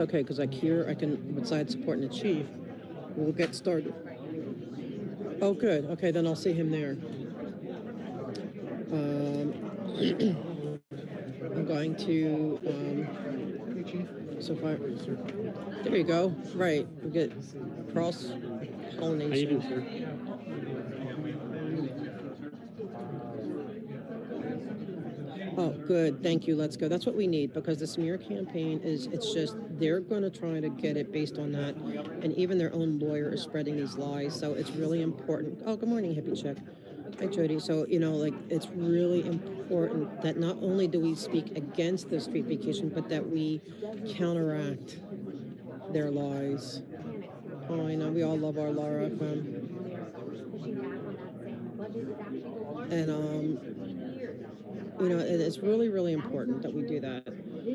Okay, because here I can, besides supporting the chief, we'll get started. Oh, good. Okay, then I'll see him there. I'm going to, so far, there you go. Right, we get cross pollination. Oh, good. Thank you. Let's go. That's what we need, because the smear campaign is, it's just, they're going to try to get it based on that. And even their own lawyer is spreading these lies. So it's really important. Oh, good morning, hippie chick. Hi, Jody. So, like, it's really important that not only do we speak against the street vacation, but that we counteract their lies. Oh, I know. We all love our Laura FM. And, it's really, really important that we do that.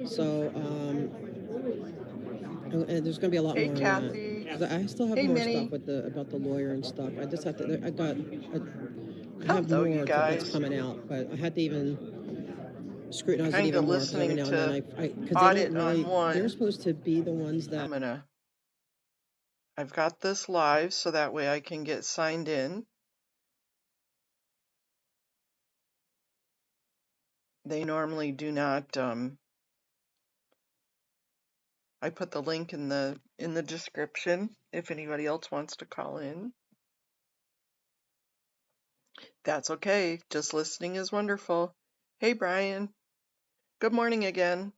So, and there's going to be a lot Hey, more Kathy. on that. I still have Hey, more Minnie. stuff about the lawyer and stuff. I just have to. I have Hello, you more that's guys. coming out, but I had to even scrutinize it Kind even of more, because every listening now and then to because they don't audit really. on one. They're supposed to be the ones that. I've got this live so that way I can get signed in. They normally do not. I put the link in the description if anybody else wants to call in. That's okay. Just listening is wonderful. Hey, Brian. Good morning again.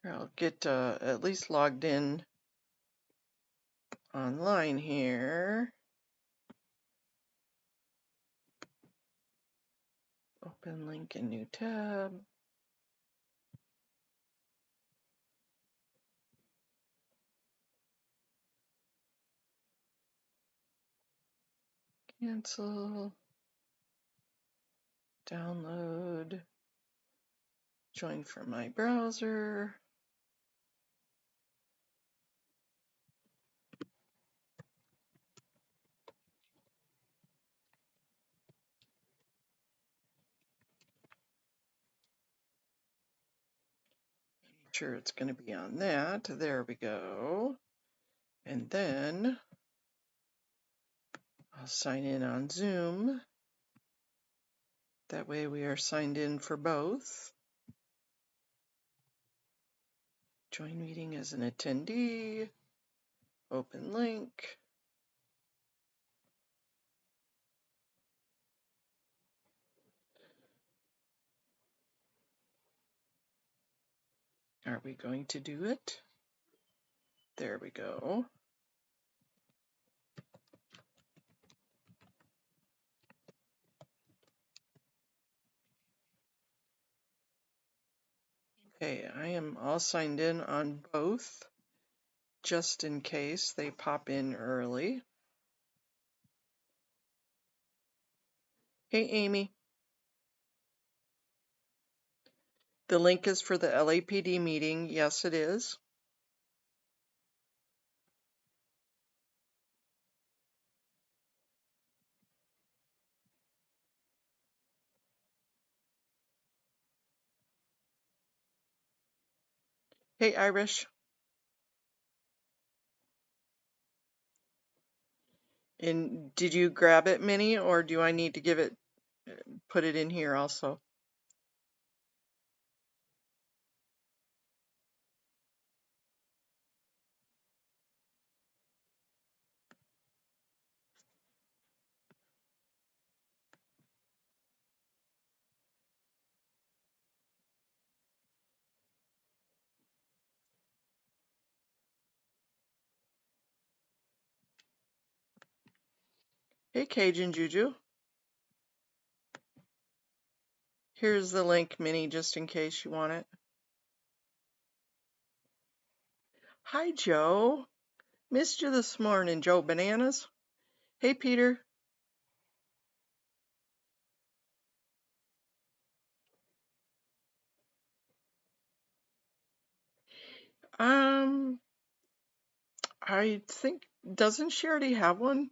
I'll get at least logged in online here. Open link in new tab. Cancel. Download. Join from my browser. Make sure it's going to be on that. There we go. And then I'll sign in on Zoom. That way we are signed in for both. Join meeting as an attendee. Open link. Are we going to do it? There we go. Okay, I am all signed in on both, just in case they pop in early. Hey, Amy. The link is for the LAPD meeting. Yes, it is. Hey, Irish. And did you grab it, Minnie, or do I need to put it in here also? Hey, Cajun Juju. Here's the link, Minnie, just in case you want it. Hi, Joe. Missed you this morning, Joe Bananas. Hey, Peter. I think, doesn't she already have one?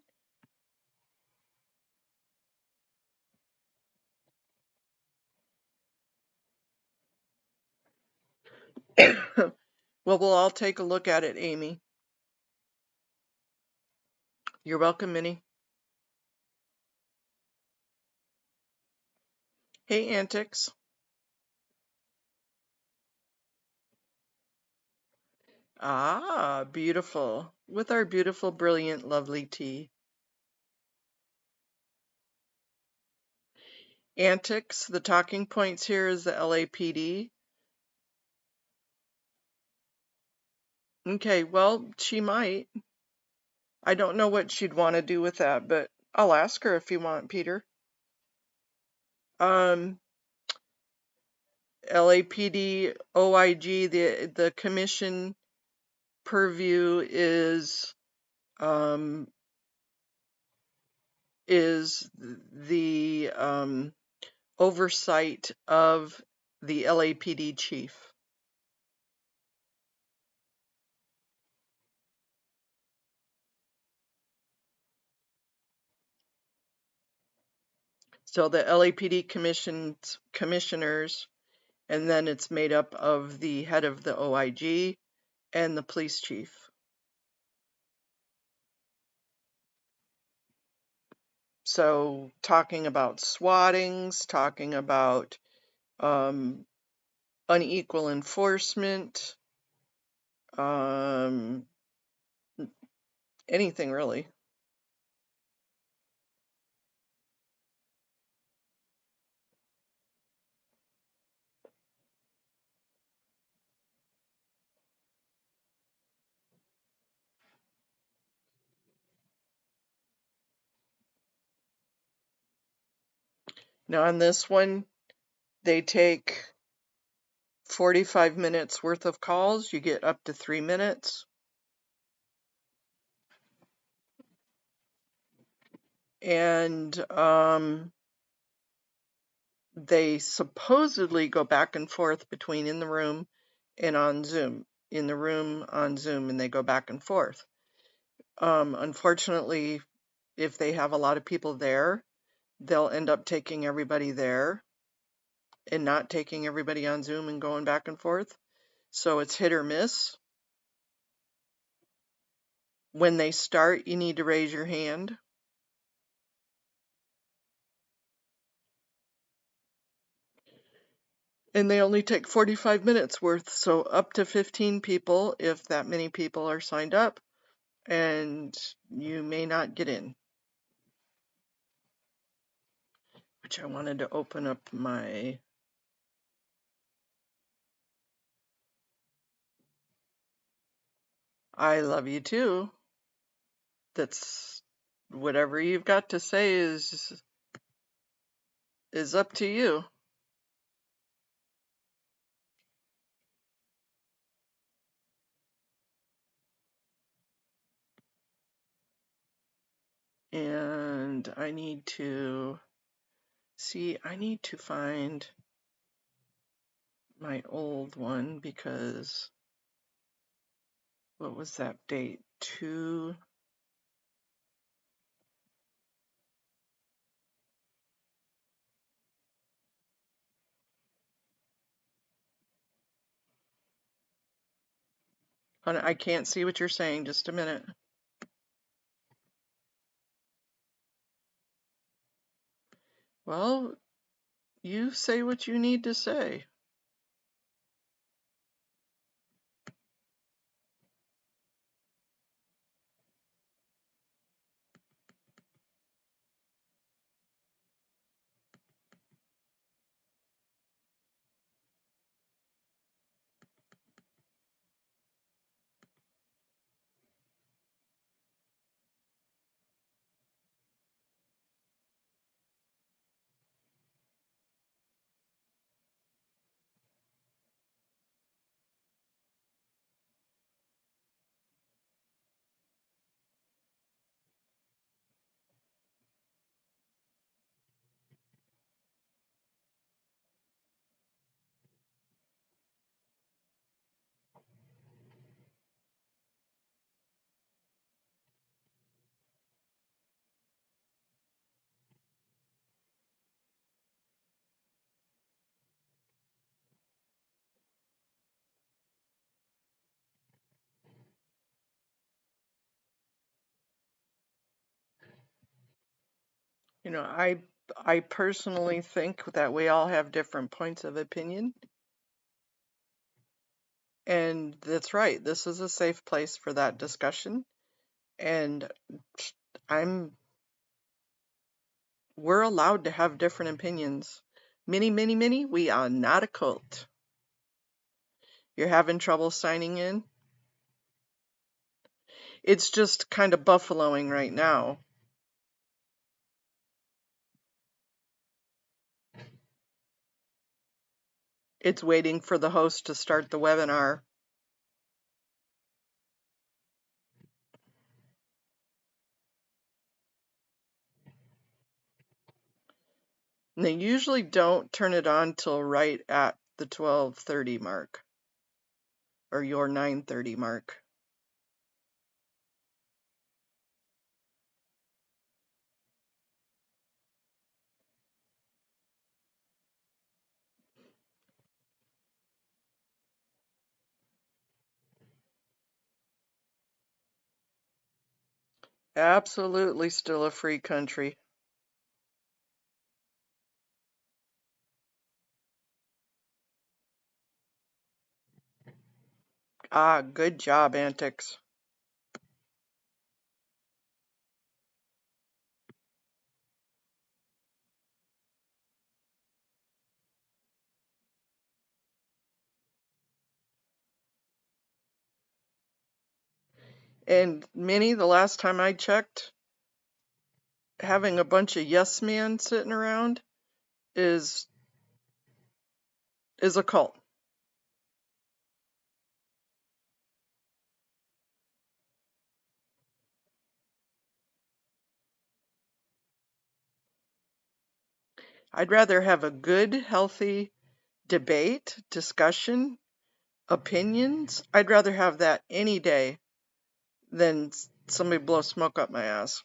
Well, we'll all take a look at it, Amy. You're welcome, Minnie. Hey, Antics. Ah, beautiful. With our beautiful, brilliant, lovely tea. Antics, the talking points here is the LAPD. Okay, well, she might. I don't know what she'd want to do with that, but I'll ask her if you want, Peter. LAPD, OIG, the commission purview um, is the oversight of the LAPD chief. So the LAPD commissioners, and then it's made up of the head of the OIG and the police chief. So talking about swattings, talking about unequal enforcement, anything really. Now on this one, they take 45 minutes worth of calls. You get up to 3 minutes. And they supposedly go back and forth between in the room and on Zoom. In the room on Zoom, and they go back and forth. Unfortunately, if they have a lot of people there, they'll end up taking everybody there and not taking everybody on Zoom and going back and forth. So it's hit or miss. When they start, you need to raise your hand. And they only take 45 minutes worth, so up to 15 people if that many people are signed up, and you may not get in. Which I wanted to open up my I love you too. That's whatever you've got to say is up to you. And I need to find my old one because what was that date? I can't see what you're saying. Just a minute. Well, you say what you need to say. You know, I personally think that we all have different points of opinion, and that's right. This is a safe place for that discussion, and I'm we're allowed to have different opinions. Many, we are not a cult. You're having trouble signing in? It's just kind of buffaloing right now. It's waiting for the host to start the webinar. And they usually don't turn it on till right at the 12:30 mark or your 9:30 mark. Absolutely still a free country. Ah, good job, Antics. And Minnie, the last time I checked, having a bunch of yes men sitting around is a cult. I'd rather have a good, healthy debate, discussion, opinions. I'd rather have that any day than somebody blow smoke up my ass.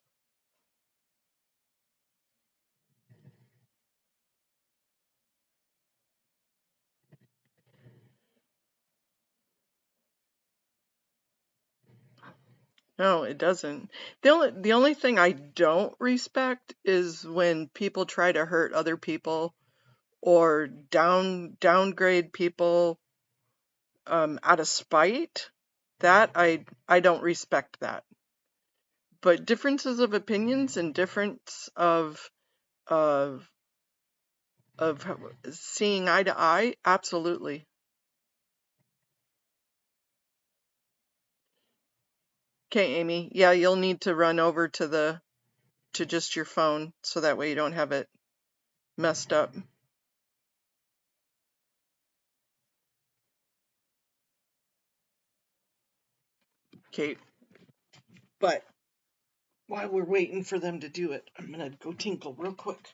No, it doesn't. The only thing I don't respect is when people try to hurt other people or downgrade people out of spite. That I don't respect that. But differences of opinions and difference of seeing eye to eye, absolutely. Okay, Amy. Yeah, you'll need to run over to just your phone so that way you don't have it messed up. Okay, but while we're waiting for them to do it, I'm gonna go tinkle real quick.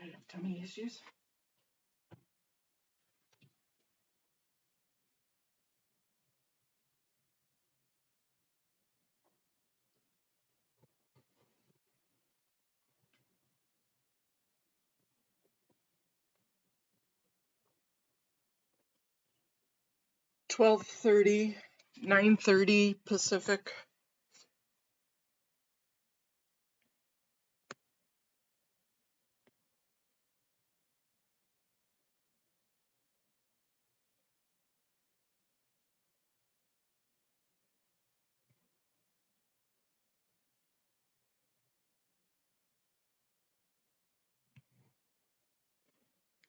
I have tummy issues. $12:30, 9:30 Pacific.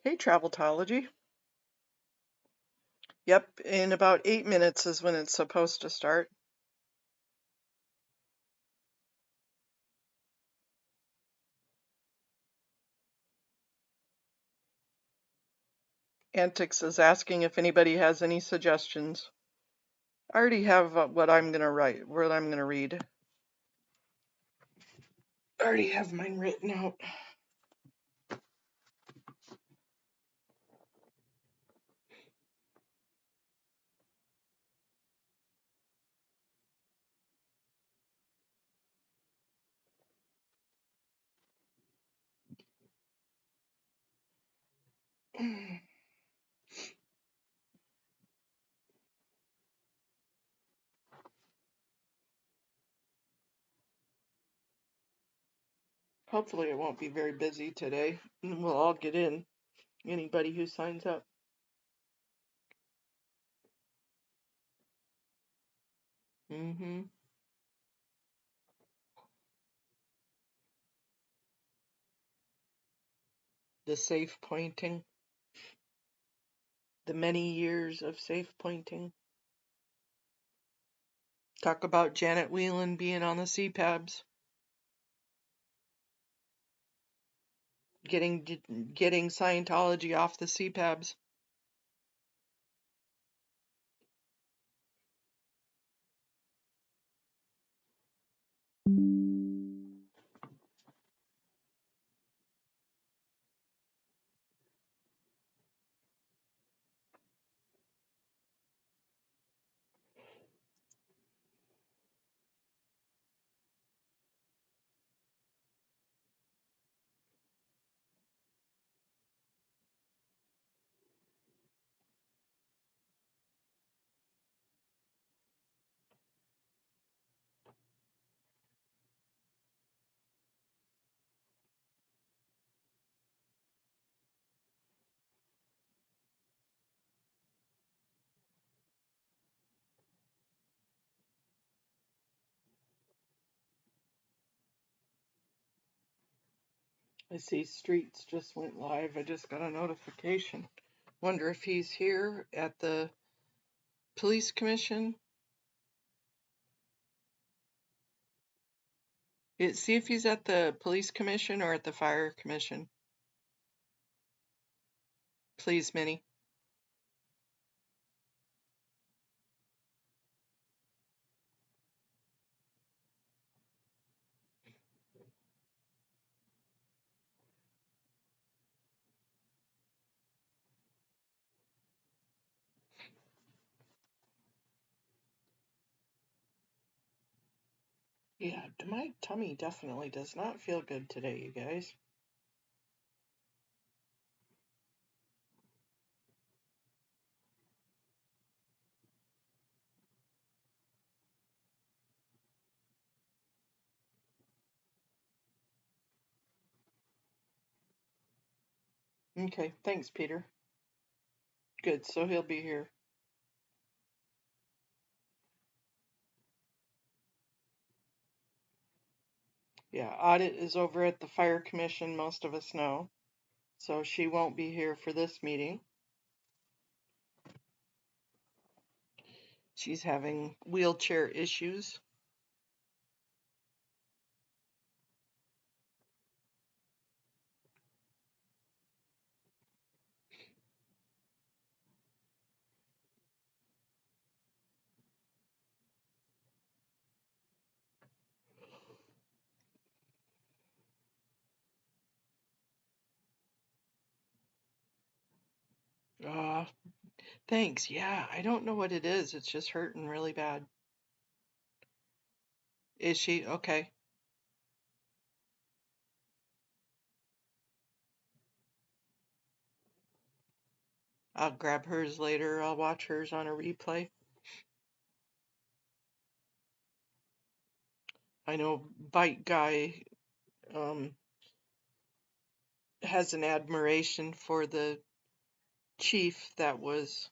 Hey, Traveltology. Yep, in about 8 minutes is when it's supposed to start. Antics is asking if anybody has any suggestions. I already have what I'm gonna write, what I'm gonna read. I already have mine written out. Hopefully it won't be very busy today, and we'll all get in. Anybody who signs up. Mm-hmm. The safe pointing. The many years of safe pointing. Talk about Janet Whelan being on the CPABs. Getting Scientology off the CPABs. I see Streets just went live. I just got a notification. Wonder if he's here at the police commission. See if he's at the police commission or at the fire commission. Please, Minnie. Yeah, my tummy definitely does not feel good today, you guys. Okay, thanks, Peter. Good, so he'll be here. Yeah, Audit is over at the fire commission, most of us know. So she won't be here for this meeting. She's having wheelchair issues. Ah, thanks. Yeah, I don't know what it is. It's just hurting really bad. Is she? Okay. I'll grab hers later. I'll watch hers on a replay. I know Bite Guy um, has an admiration for the chief that was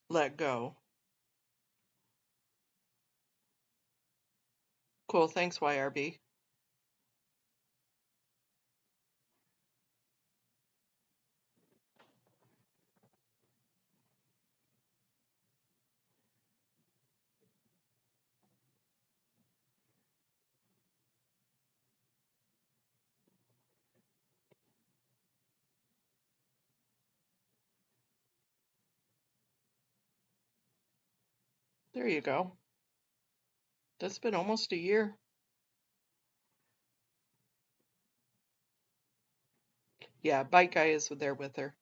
let go. Cool. Thanks, YRB. There you go. That's been almost a year. Yeah, Bite Guy is there with her.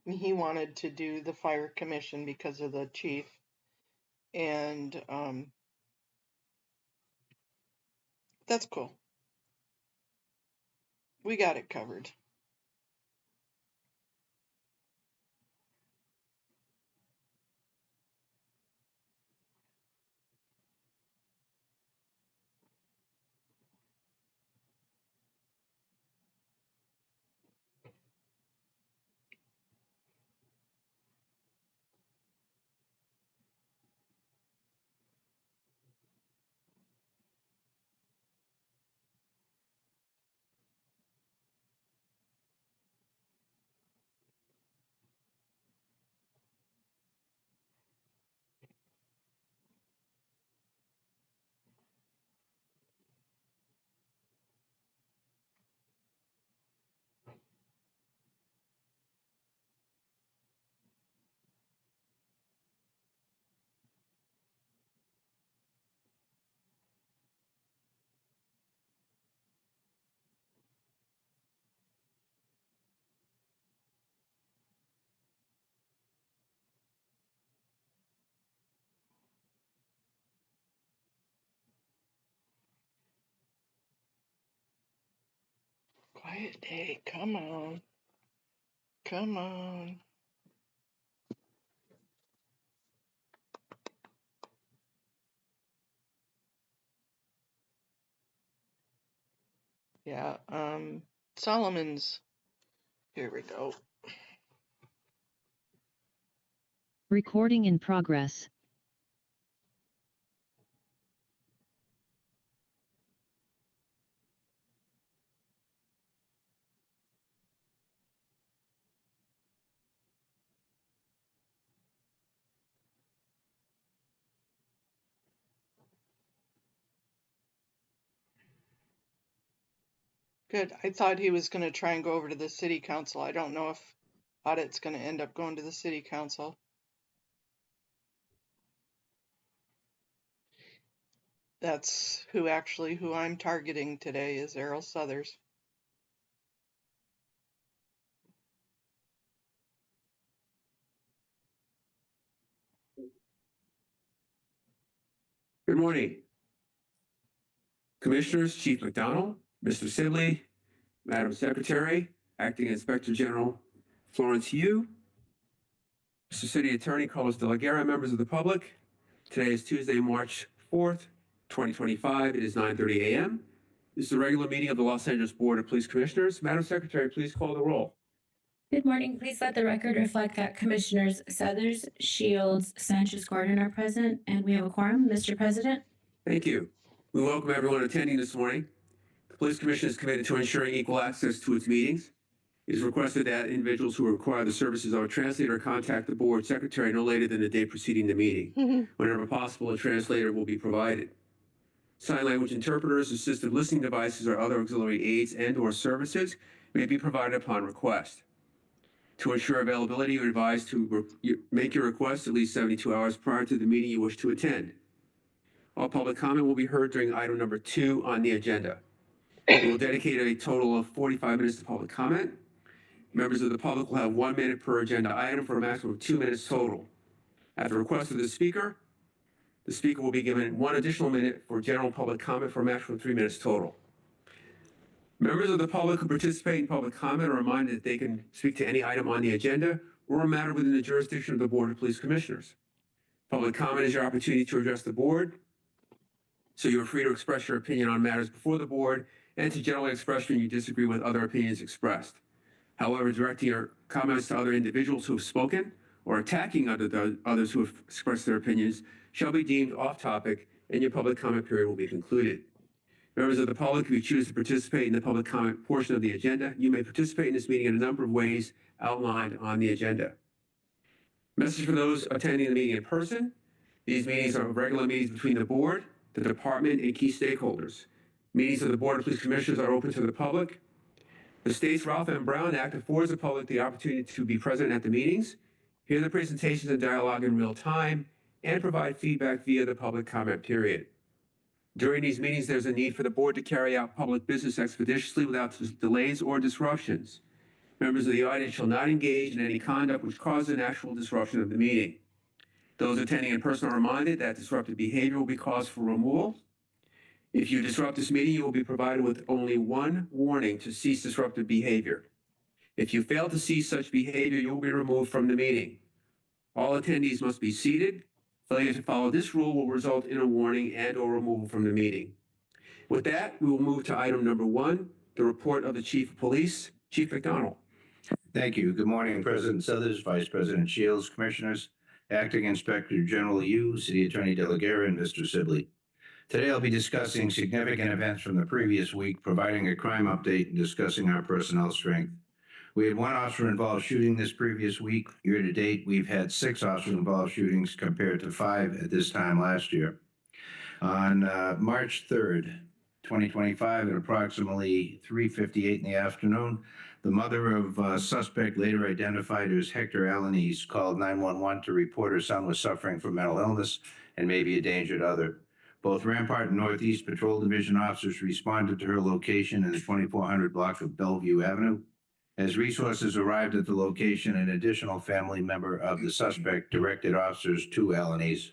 He wanted to do the fire commission because of the chief, and that's cool. We got it covered. Quiet day. Come on. Come on. Yeah, Solomon's. Here we go. Recording in progress. Good. I thought he was going to try and go over to the city council. I don't know if audit's going to end up going to the city council. That's who I'm targeting today is Errol Southers. Good morning. Commissioners, Chief McDonald, Mr. Sibley, Madam Secretary, Acting Inspector General Florence Yu, Mr. City Attorney Carlos De La Guerra, members of the public. Today is Tuesday, March 4th, 2025. It is 9:30 a.m. This is a regular meeting of the Los Angeles Board of Police Commissioners. Madam Secretary, please call the roll. Good morning. Please let the record reflect that Commissioners Southers, Shields, Sanchez Gordon are present, and we have a quorum. Mr. President. Thank you. We welcome everyone attending this morning. The Police Commission is committed to ensuring equal access to its meetings. It is requested that individuals who require the services of a translator contact the board secretary no later than the day preceding the meeting. Whenever possible, a translator will be provided. Sign language interpreters, assistive listening devices, or other auxiliary aids and/or services may be provided upon request. To ensure availability, you're advised to make your request at least 72 hours prior to the meeting you wish to attend. All public comment will be heard during item number 2 on the agenda. We will dedicate a total of 45 minutes to public comment. Members of the public will have 1 minute per agenda item for a maximum of 2 minutes total. At the request of the speaker will be given 1 additional minute for general public comment for a maximum of 3 minutes total. Members of the public who participate in public comment are reminded that they can speak to any item on the agenda or a matter within the jurisdiction of the Board of Police Commissioners. Public comment is your opportunity to address the board, so you are free to express your opinion on matters before the board and to generally express when you disagree with other opinions expressed. However, directing your comments to other individuals who have spoken or attacking others who have expressed their opinions shall be deemed off topic, and your public comment period will be concluded. Members of the public, if you choose to participate in the public comment portion of the agenda, you may participate in this meeting in a number of ways outlined on the agenda. Message for those attending the meeting in person. These meetings are regular meetings between the board, the department, and key stakeholders. Meetings of the Board of Police Commissioners are open to the public. The state's Ralph M. Brown Act affords the public the opportunity to be present at the meetings, hear the presentations and dialogue in real time, and provide feedback via the public comment period. During these meetings, there's a need for the board to carry out public business expeditiously without delays or disruptions. Members of the audience shall not engage in any conduct which causes an actual disruption of the meeting. Those attending in person are reminded that disruptive behavior will be cause for removal. If you disrupt this meeting, you will be provided with only 1 warning to cease disruptive behavior. If you fail to cease such behavior, you will be removed from the meeting. All attendees must be seated. Failure to follow this rule will result in a warning and/or removal from the meeting. With that, we will move to item number 1, the report of the Chief of Police. Chief McDonald. Thank you. Good morning, President Southers, Vice President Shields, Commissioners, Acting Inspector General Yu, City Attorney De La Guerra, and Mr. Sibley. Today, I'll be discussing significant events from the previous week, providing a crime update, and discussing our personnel strength. We had 1 officer-involved shooting this previous week. Year to date, we've had 6 officer-involved shootings compared to 5 at this time last year. On March 3rd, 2025, at approximately 3:58 in the afternoon, the mother of a suspect, later identified as Hector Alanis, called 911 to report her son was suffering from mental illness and may be a danger to others. Both Rampart and Northeast Patrol Division officers responded to her location in the 2400 block of Bellevue Avenue. As resources arrived at the location, an additional family member of the suspect directed officers to Alanis.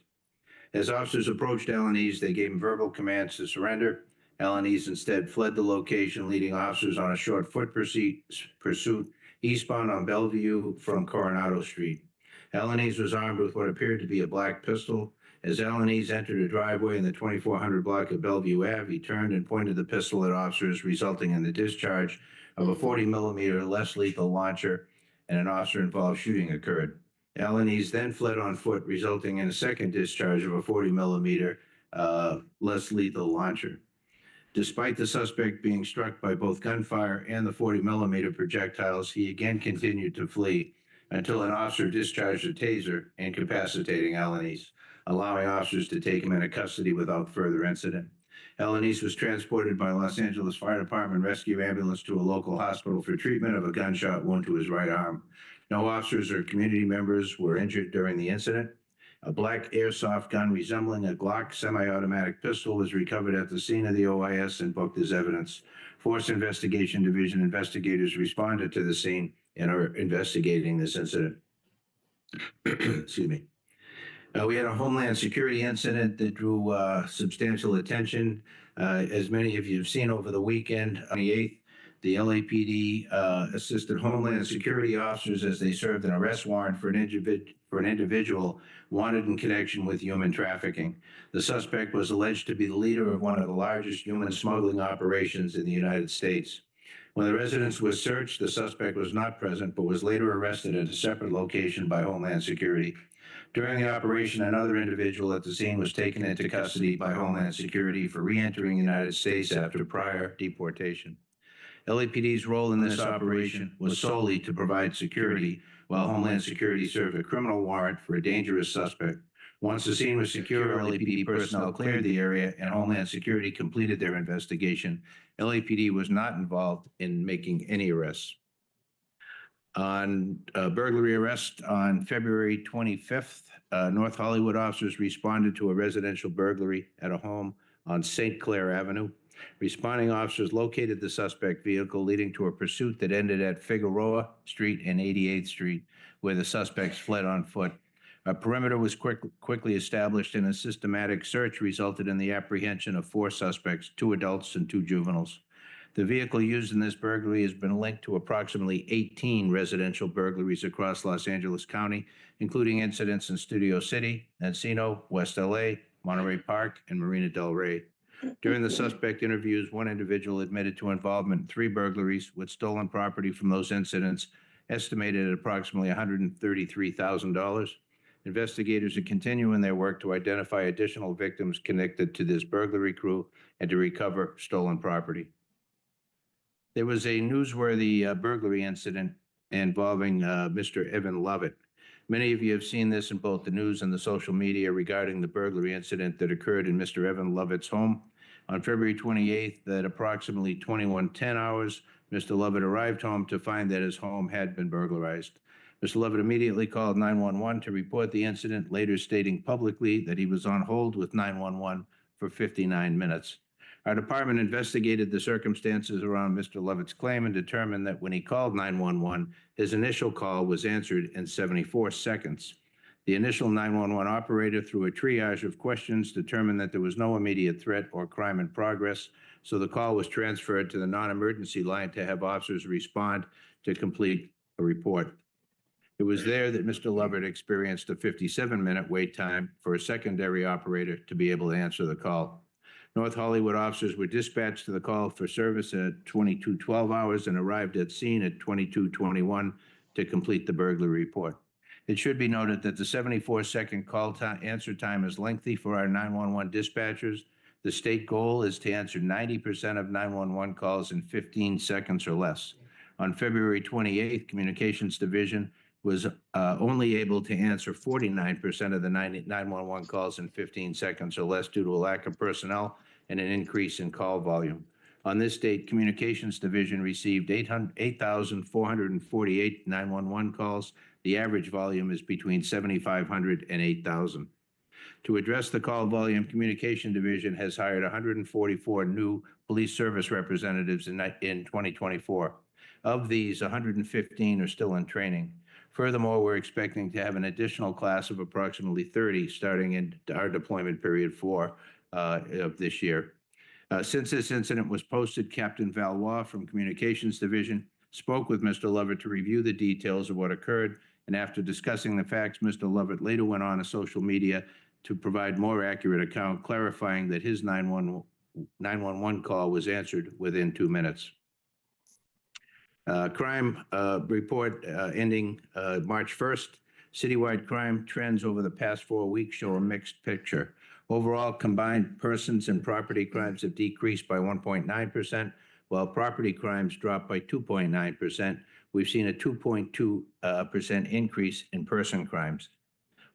As officers approached Alanis, they gave him verbal commands to surrender. Alanis instead fled the location, leading officers on a short foot pursuit eastbound on Bellevue from Coronado Street. Alanis was armed with what appeared to be a black pistol. As Alanis entered a driveway in the 2400 block of Bellevue Ave, he turned and pointed the pistol at officers, resulting in the discharge of a 40-millimeter less lethal launcher, and an officer-involved shooting occurred. Alanis then fled on foot, resulting in a second discharge of a 40-millimeter less lethal launcher. Despite the suspect being struck by both gunfire and the 40-millimeter projectiles, he again continued to flee until an officer discharged a taser, incapacitating Alanis, allowing officers to take him into custody without further incident. Alanis was transported by Los Angeles Fire Department rescue ambulance to a local hospital for treatment of a gunshot wound to his right arm. No officers or community members were injured during the incident. A black airsoft gun resembling a Glock semi-automatic pistol was recovered at the scene of the OIS and booked as evidence. Force Investigation Division investigators responded to the scene and are investigating this incident. Excuse me. We had a Homeland Security incident that drew substantial attention. As many of you have seen over the weekend, on the 8th, the LAPD assisted Homeland Security officers as they served an arrest warrant for an individual wanted in connection with human trafficking. The suspect was alleged to be the leader of one of the largest human smuggling operations in the United States. When the residence was searched, the suspect was not present, but was later arrested at a separate location by Homeland Security. During the operation, another individual at the scene was taken into custody by Homeland Security for re-entering the United States after prior deportation. LAPD's role in this operation was solely to provide security, while Homeland Security served a criminal warrant for a dangerous suspect. Once the scene was secure, LAPD personnel cleared the area and Homeland Security completed their investigation. LAPD was not involved in making any arrests. On burglary arrest on February 25th, North Hollywood officers responded to a residential burglary at a home on St. Clair Avenue. Responding officers located the suspect vehicle, leading to a pursuit that ended at Figueroa Street and 88th Street, where the suspects fled on foot. A perimeter was quickly established, and a systematic search resulted in the apprehension of 4 suspects, 2 adults and 2 juveniles. The vehicle used in this burglary has been linked to approximately 18 residential burglaries across Los Angeles County, including incidents in Studio City, Encino, West LA, Monterey Park, and Marina del Rey. During the suspect interviews, one individual admitted to involvement in 3 burglaries with stolen property from those incidents, estimated at approximately $133,000. Investigators are continuing their work to identify additional victims connected to this burglary crew and to recover stolen property. There was a newsworthy burglary incident involving Mr. Evan Lovett. Many of you have seen this in both the news and the social media regarding the burglary incident that occurred in Mr. Evan Lovett's home. On February 28th, at approximately 21:10 hours, Mr. Lovett arrived home to find that his home had been burglarized. Mr. Lovett immediately called 911 to report the incident, later stating publicly that he was on hold with 911 for 59 minutes. Our department investigated the circumstances around Mr. Lovett's claim and determined that when he called 911, his initial call was answered in 74 seconds. The initial 911 operator, through a triage of questions, determined that there was no immediate threat or crime in progress, so the call was transferred to the non-emergency line to have officers respond to complete a report. It was there that Mr. Lovett experienced a 57-minute wait time for a secondary operator to be able to answer the call. North Hollywood officers were dispatched to the call for service at 22:12 hours and arrived at scene at 22:21 to complete the burglary report. It should be noted that the 74-second call answer time is lengthy for our 911 dispatchers. The state goal is to answer 90% of 911 calls in 15 seconds or less. On February 28th, Communications Division was only able to answer 49% of the 911 calls in 15 seconds or less due to a lack of personnel and an increase in call volume. On this date, Communications Division received 8,448 911 calls. The average volume is between 7,500 and 8,000. To address the call volume, Communication Division has hired 144 new police service representatives in 2024. Of these, 115 are still in training. Furthermore, we're expecting to have an additional class of approximately 30 starting in our deployment period 4 of this year. Since this incident was posted, Captain Valois from Communications Division spoke with Mr. Lovett to review the details of what occurred, and after discussing the facts, Mr. Lovett later went on to social media to provide more accurate account, clarifying that his 911 call was answered within 2 minutes. Crime report ending March 1st. Citywide crime trends over the past 4 weeks show a mixed picture. Overall, combined persons and property crimes have decreased by 1.9%, while property crimes dropped by 2.9%. We've seen a 2.2% increase in person crimes.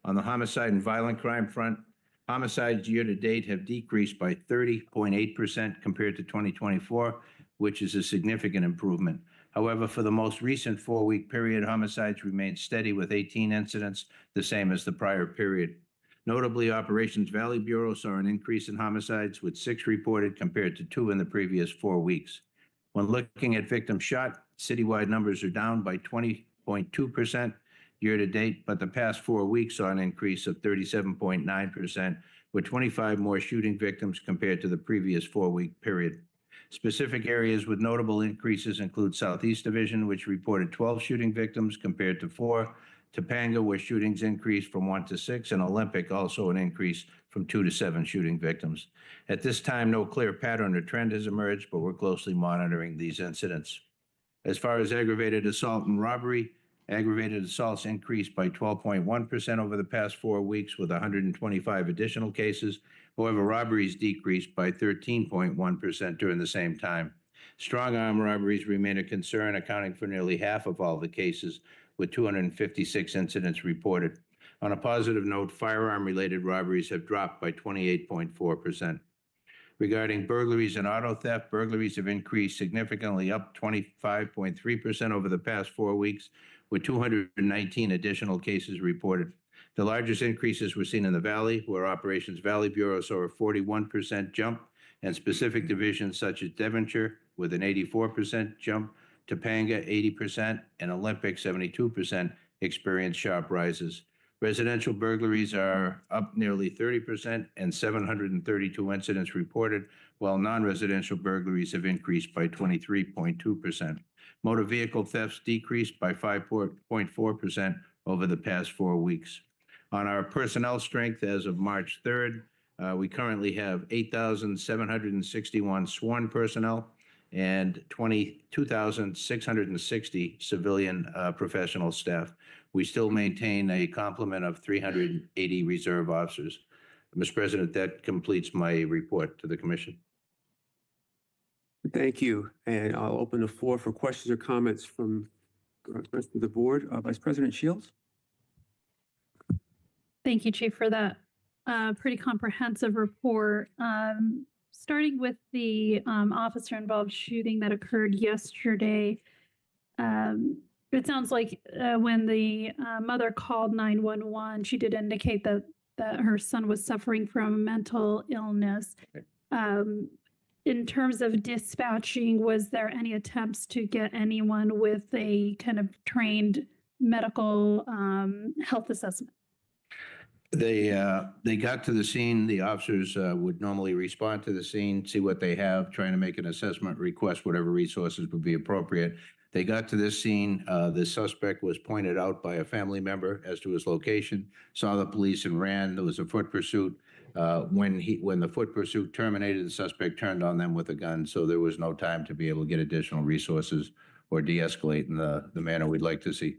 On the homicide and violent crime front, homicides year to date have decreased by 30.8% compared to 2024, which is a significant improvement. However, for the most recent 4-week period, homicides remained steady with 18 incidents, the same as the prior period. Notably, Operations Valley Bureau saw an increase in homicides, with 6 reported compared to 2 in the previous 4 weeks. When looking at victims shot, citywide numbers are down by 20.2% year to date, but the past 4 weeks saw an increase of 37.9%, with 25 more shooting victims compared to the previous 4-week period. Specific areas with notable increases include Southeast Division, which reported 12 shooting victims compared to 4, Topanga, where shootings increased from 1 to 6, and Olympic, also an increase from 2 to 7 shooting victims. At this time, no clear pattern or trend has emerged, but we're closely monitoring these incidents. As far as aggravated assault and robbery, aggravated assaults increased by 12.1% over the past 4 weeks, with 125 additional cases. However, robberies decreased by 13.1% during the same time. Strong arm robberies remain a concern, accounting for nearly half of all the cases, with 256 incidents reported. On a positive note, firearm-related robberies have dropped by 28.4%. Regarding burglaries and auto theft, burglaries have increased significantly, up 25.3% over the past 4 weeks, with 219 additional cases reported. The largest increases were seen in the Valley, where Operations Valley Bureau saw a 41% jump, and specific divisions such as Devonshire with an 84% jump, Topanga 80%, and Olympic 72% experienced sharp rises. Residential burglaries are up nearly 30% and 732 incidents reported, while non-residential burglaries have increased by 23.2%. Motor vehicle thefts decreased by 5.4% over the past 4 weeks. On our personnel strength as of March 3rd, we currently have 8,761 sworn personnel and 22,660 civilian professional staff. We still maintain a complement of 380 reserve officers. Mr. President, that completes my report to the Commission. Thank you. And I'll open the floor for questions or comments from the rest of the board. Vice President Shields. Thank you, Chief, for that pretty comprehensive report. Starting with the officer-involved shooting that occurred yesterday, it sounds like when the mother called 911, she did indicate that her son was suffering from mental illness. In terms of dispatching, was there any attempts to get anyone with a kind of trained medical health assessment? They got to the scene. The officers would normally respond to the scene, see what they have, trying to make an assessment, request whatever resources would be appropriate. They got to this scene. The suspect was pointed out by a family member as to his location, saw the police and ran. There was a foot pursuit. When the foot pursuit terminated, the suspect turned on them with a gun, so there was no time to be able to get additional resources or de-escalate in the manner we'd like to see.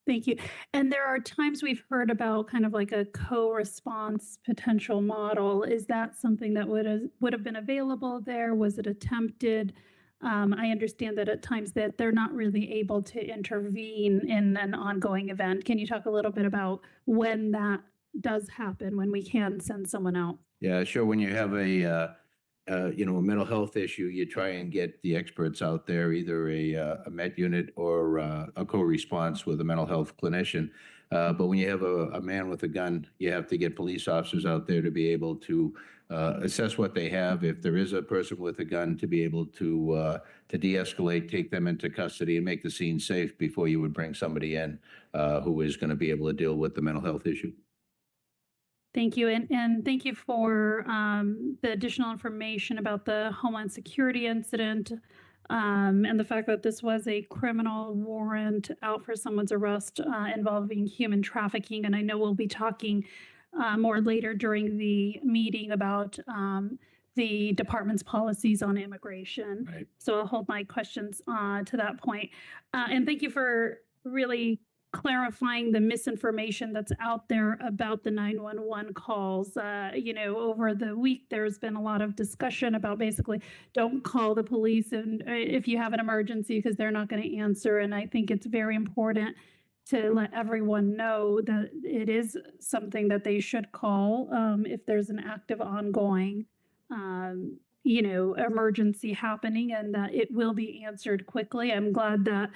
Thank you. And there are times we've heard about kind of like a co-response potential model. Is that something that would have been available there? Was it attempted? I understand that at times that they're not really able to intervene in an ongoing event. Can you talk a little bit about when that does happen, when we can send someone out? Yeah, sure. When you have a mental health issue, you try and get the experts out there, either a med unit or a co-response with a mental health clinician. But when you have a man with a gun, you have to get police officers out there to be able to assess what they have. If there is a person with a gun, to be able to de-escalate, take them into custody, and make the scene safe before you would bring somebody in who is going to be able to deal with the mental health issue. Thank you. And thank you for the additional information about the Homeland Security incident and the fact that this was a criminal warrant out for someone's arrest involving human trafficking. And I know we'll be talking more later during the meeting about the department's policies on immigration. Right. So I'll hold my questions to that point. And thank you for really clarifying the misinformation that's out there about the 911 calls. Over the week, there's been a lot of discussion about basically don't call the police and if you have an emergency because they're not going to answer. And I think it's very important to let everyone know that it is something that they should call if there's an active ongoing emergency happening, and that it will be answered quickly. I'm glad that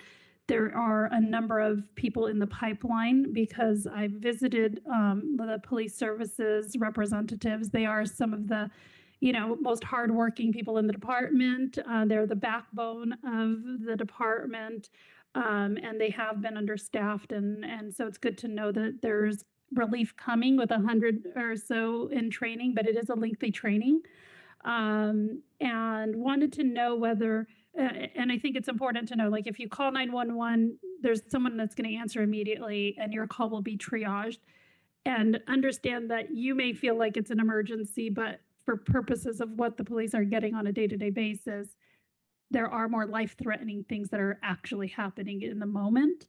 there are a number of people in the pipeline because I visited the police services representatives. They are some of the, most hardworking people in the department. They're the backbone of the department, and they have been understaffed. And so it's good to know that there's relief coming with 100 or so in training, but it is a lengthy training. And wanted to know whether, and I think it's important to know, like if you call 911, there's someone that's going to answer immediately and your call will be triaged, and understand that you may feel like it's an emergency, but for purposes of what the police are getting on a day-to-day basis, there are more life-threatening things that are actually happening in the moment.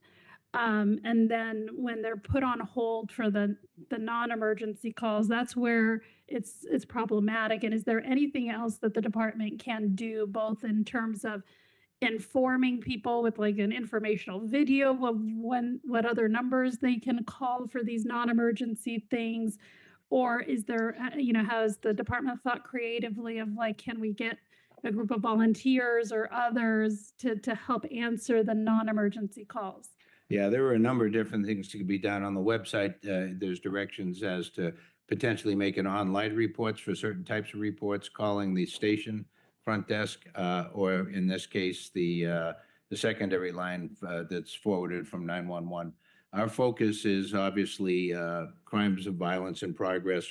And then when they're put on hold for the non-emergency calls, that's where it's problematic. And is there anything else that the department can do, both in terms of informing people with like an informational video of what other numbers they can call for these non-emergency things, Or is there, has the department thought creatively of like, can we get a group of volunteers or others to help answer the non-emergency calls? Yeah, there are a number of different things that can be done on the website. There's directions as to potentially making online reports for certain types of reports, calling the station front desk, or in this case, the secondary line that's forwarded from 911. Our focus is obviously crimes of violence in progress,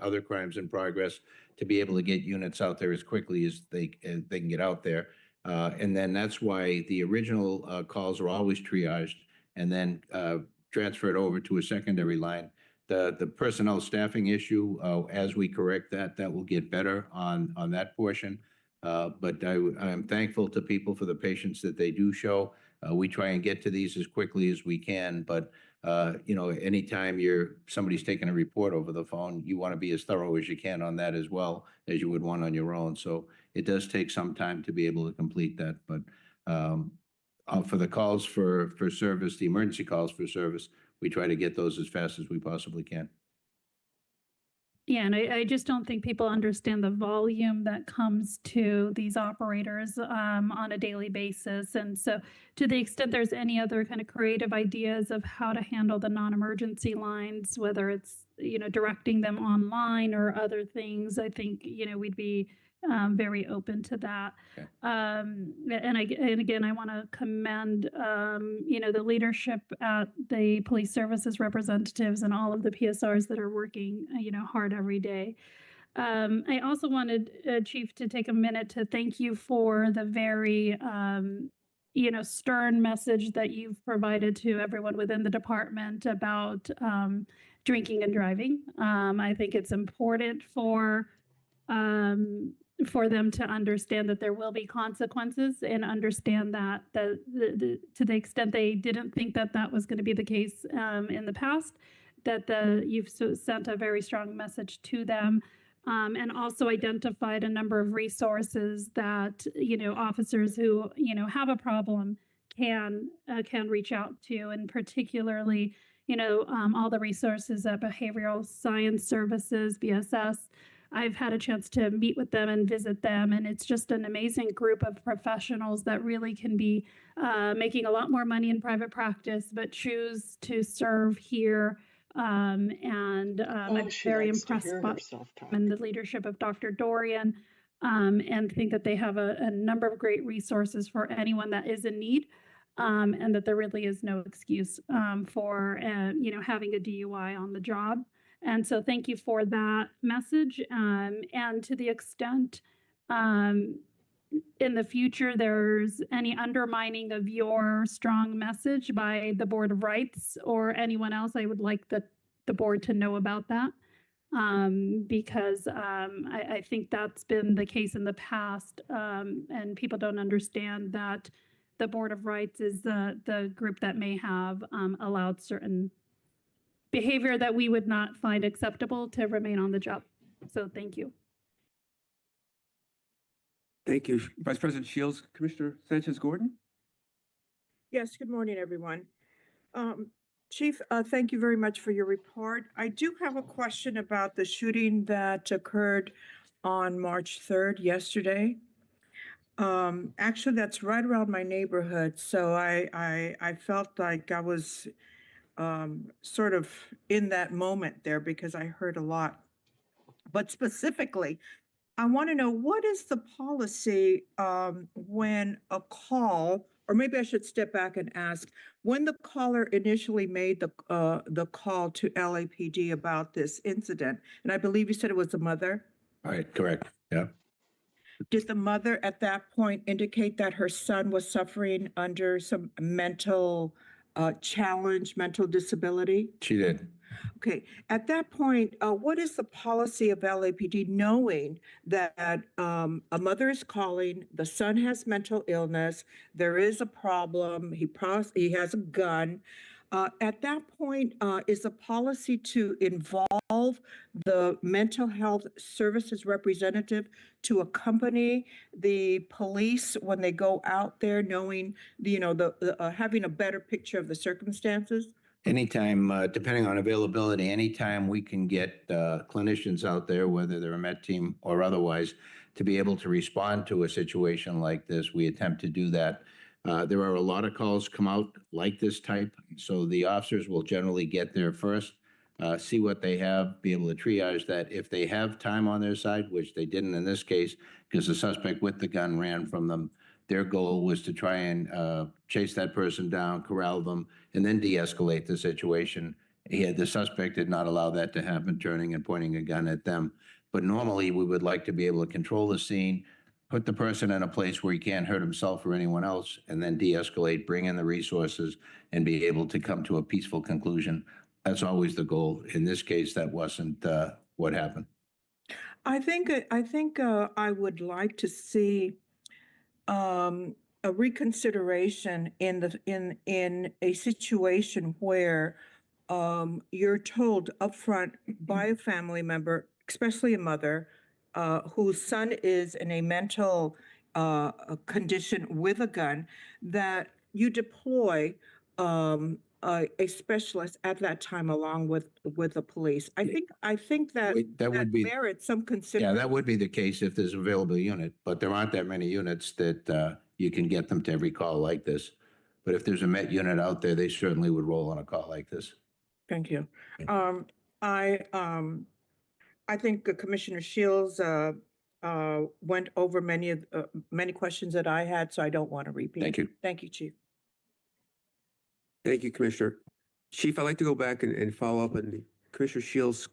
other crimes in progress, to be able to get units out there as quickly as they can get out there. And then that's why the original calls are always triaged and then transferred over to a secondary line. The personnel staffing issue, as we correct that will get better on that portion. But I'm thankful to people for the patience that they do show. We try and get to these as quickly as we can, but anytime somebody's taking a report over the phone, you want to be as thorough as you can on that as well as you would want on your own. So it does take some time to be able to complete that, but for the calls for service, the emergency calls for service, we try to get those as fast as we possibly can. Yeah, and I just don't think people understand the volume that comes to these operators on a daily basis. And so to the extent there's any other kind of creative ideas of how to handle the non-emergency lines, whether it's, directing them online or other things, I think, we'd be very open to that. Okay. And again, I want to commend, the leadership at the police services representatives and all of the PSRs that are working, hard every day. I also wanted, Chief, to take a minute to thank you for the very, stern message that you've provided to everyone within the department about drinking and driving. I think it's important for them to understand that there will be consequences and understand that to the extent they didn't think that was going to be the case in the past, that you've sent a very strong message to them, and also identified a number of resources that officers who have a problem can reach out to, and particularly all the resources at Behavioral Science Services, BSS. I've had a chance to meet with them and visit them, and it's just an amazing group of professionals that really can be making a lot more money in private practice, but choose to serve here. I'm very impressed by the leadership of Dr. Dorian, and think that they have a number of great resources for anyone that is in need. And that there really is no excuse for having a DUI on the job. And so thank you for that message. And to the extent in the future there's any undermining of your strong message by the Board of Rights or anyone else, I would like the board to know about that. Because I think that's been the case in the past, and people don't understand that the Board of Rights is the group that may have allowed certain behavior that we would not find acceptable to remain on the job. So thank you. Thank you. Vice President Shields, Commissioner Sanchez-Gordon. Yes, good morning, everyone. Chief, thank you very much for your report. I do have a question about the shooting that occurred on March 3rd, yesterday. Actually, that's right around my neighborhood, so I felt like I was sort of in that moment there because I heard a lot. But specifically, I want to know, what is the policy when a call, or maybe I should step back and ask, when the caller initially made the call to LAPD about this incident, and I believe you said it was the mother? All right, correct. Yeah. Did the mother at that point indicate that her son was suffering under some mental challenge, mental disability? She did. Okay. At that point, what is the policy of LAPD knowing that a mother is calling, the son has mental illness, there is a problem, he has a gun. At that point, is the policy to involve the mental health services representative to accompany the police when they go out there, knowing, having a better picture of the circumstances? Anytime, depending on availability, anytime we can get clinicians out there, whether they're a Met team or otherwise, to be able to respond to a situation like this, we attempt to do that. There are a lot of calls come out like this type, so the officers will generally get there first, see what they have, be able to triage that. If they have time on their side, which they didn't in this case, because the suspect with the gun ran from them, their goal was to try and chase that person down, corral them, and then de-escalate the situation. The suspect did not allow that to happen, turning and pointing a gun at them. But normally, we would like to be able to control the scene, put the person in a place where he can't hurt himself or anyone else, and then de-escalate, bring in the resources, and be able to come to a peaceful conclusion. That's always the goal. In this case, that wasn't what happened. I think I would like to see a reconsideration in a situation where you're told upfront by a family member, especially a mother, whose son is in a mental condition with a gun, that you deploy a specialist at that time along with the police. I think that That would be merits some Yeah, consideration. that would be the case if there's an available unit, but there aren't that many units that you can get them to every call like this. But if there's a Met unit out there, they certainly would roll on a call like this. Thank you. I think Commissioner Shields went over many questions that I had, so I don't want to repeat. Thank you. Thank you, Chief. Thank you, Commissioner. Chief, I'd like to go back and follow up on Commissioner Shields'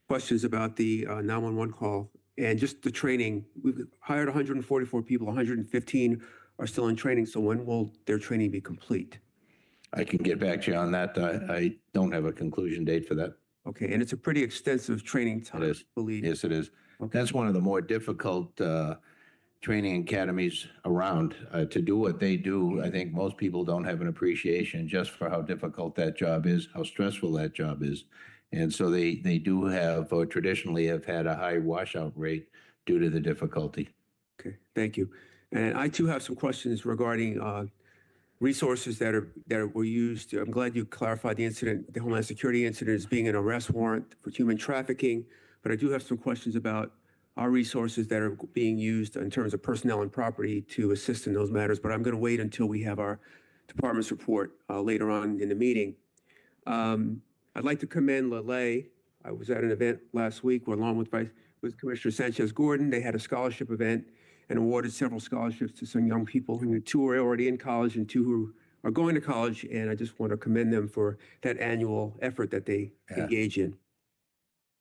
questions about the 911 call and just the training. We've hired 144 people, 115 are still in training. So when will their training be complete? I can get back to you on that. I don't have a conclusion date for that. Okay, and it's a pretty extensive training time, It is. I believe. Yes, it is. Okay. That's one of the more difficult training academies around. To do what they do, I think most people don't have an appreciation just for how difficult that job is, how stressful that job is. And so they do have, or traditionally have had, a high washout rate due to the difficulty. Okay, thank you. And I too have some questions regarding resources that were used. I'm glad you clarified the incident, the Homeland Security incident, as being an arrest warrant for human trafficking. But I do have some questions about our resources that are being used in terms of personnel and property to assist in those matters. But I'm going to wait until we have our department's report later on in the meeting. I'd like to commend LA. I was at an event last week where, along with Commissioner Sanchez-Gordon, they had a scholarship event and awarded several scholarships to some young people, two are already in college and two who are going to college. And I just want to commend them for that annual effort that they engage in.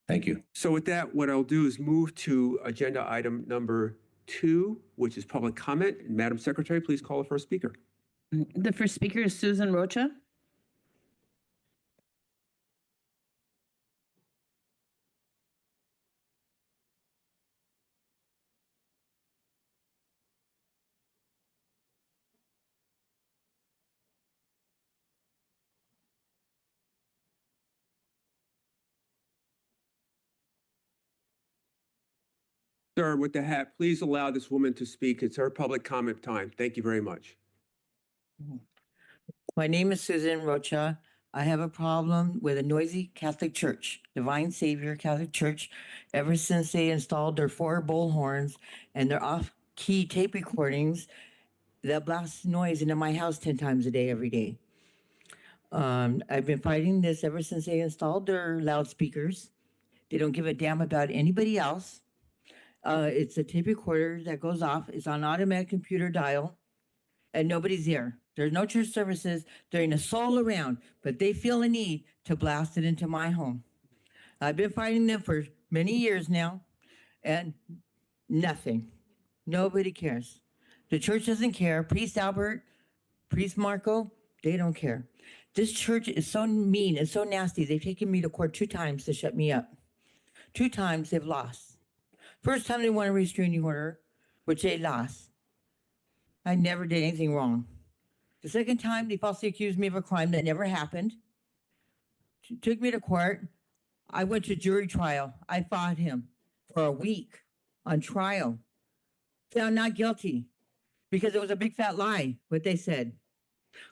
Thank you. So with that, what I'll do is move to agenda item number 2, which is public comment. And Madam Secretary, please call the first speaker. The first speaker is Susan Rocha. Sir, with the hat, please allow this woman to speak. It's her public comment time. Thank you very much. My name is Susan Rocha. I have a problem with a noisy Catholic church, Divine Savior Catholic Church, ever since they installed their 4 bullhorns and their off-key tape recordings that blast noise into my house 10 times a day, every day. I've been fighting this ever since they installed their loudspeakers. They don't give a damn about anybody else. It's a tape recorder that goes off. It's on automatic computer dial, and nobody's there. There's no church services. There ain't a soul around, but they feel a need to blast it into my home. I've been fighting them for many years now, and nothing. Nobody cares. The church doesn't care. Priest Albert, Priest Marco, they don't care. This church is so mean and so nasty. They've taken me to court 2 times to shut me up. 2 times they've lost. First time they won a restraining order, which they lost. I never did anything wrong. The second time, they falsely accused me of a crime that never happened. Took me to court. I went to jury trial. I fought him for a week on trial. Found not guilty because it was a big fat lie, what they said.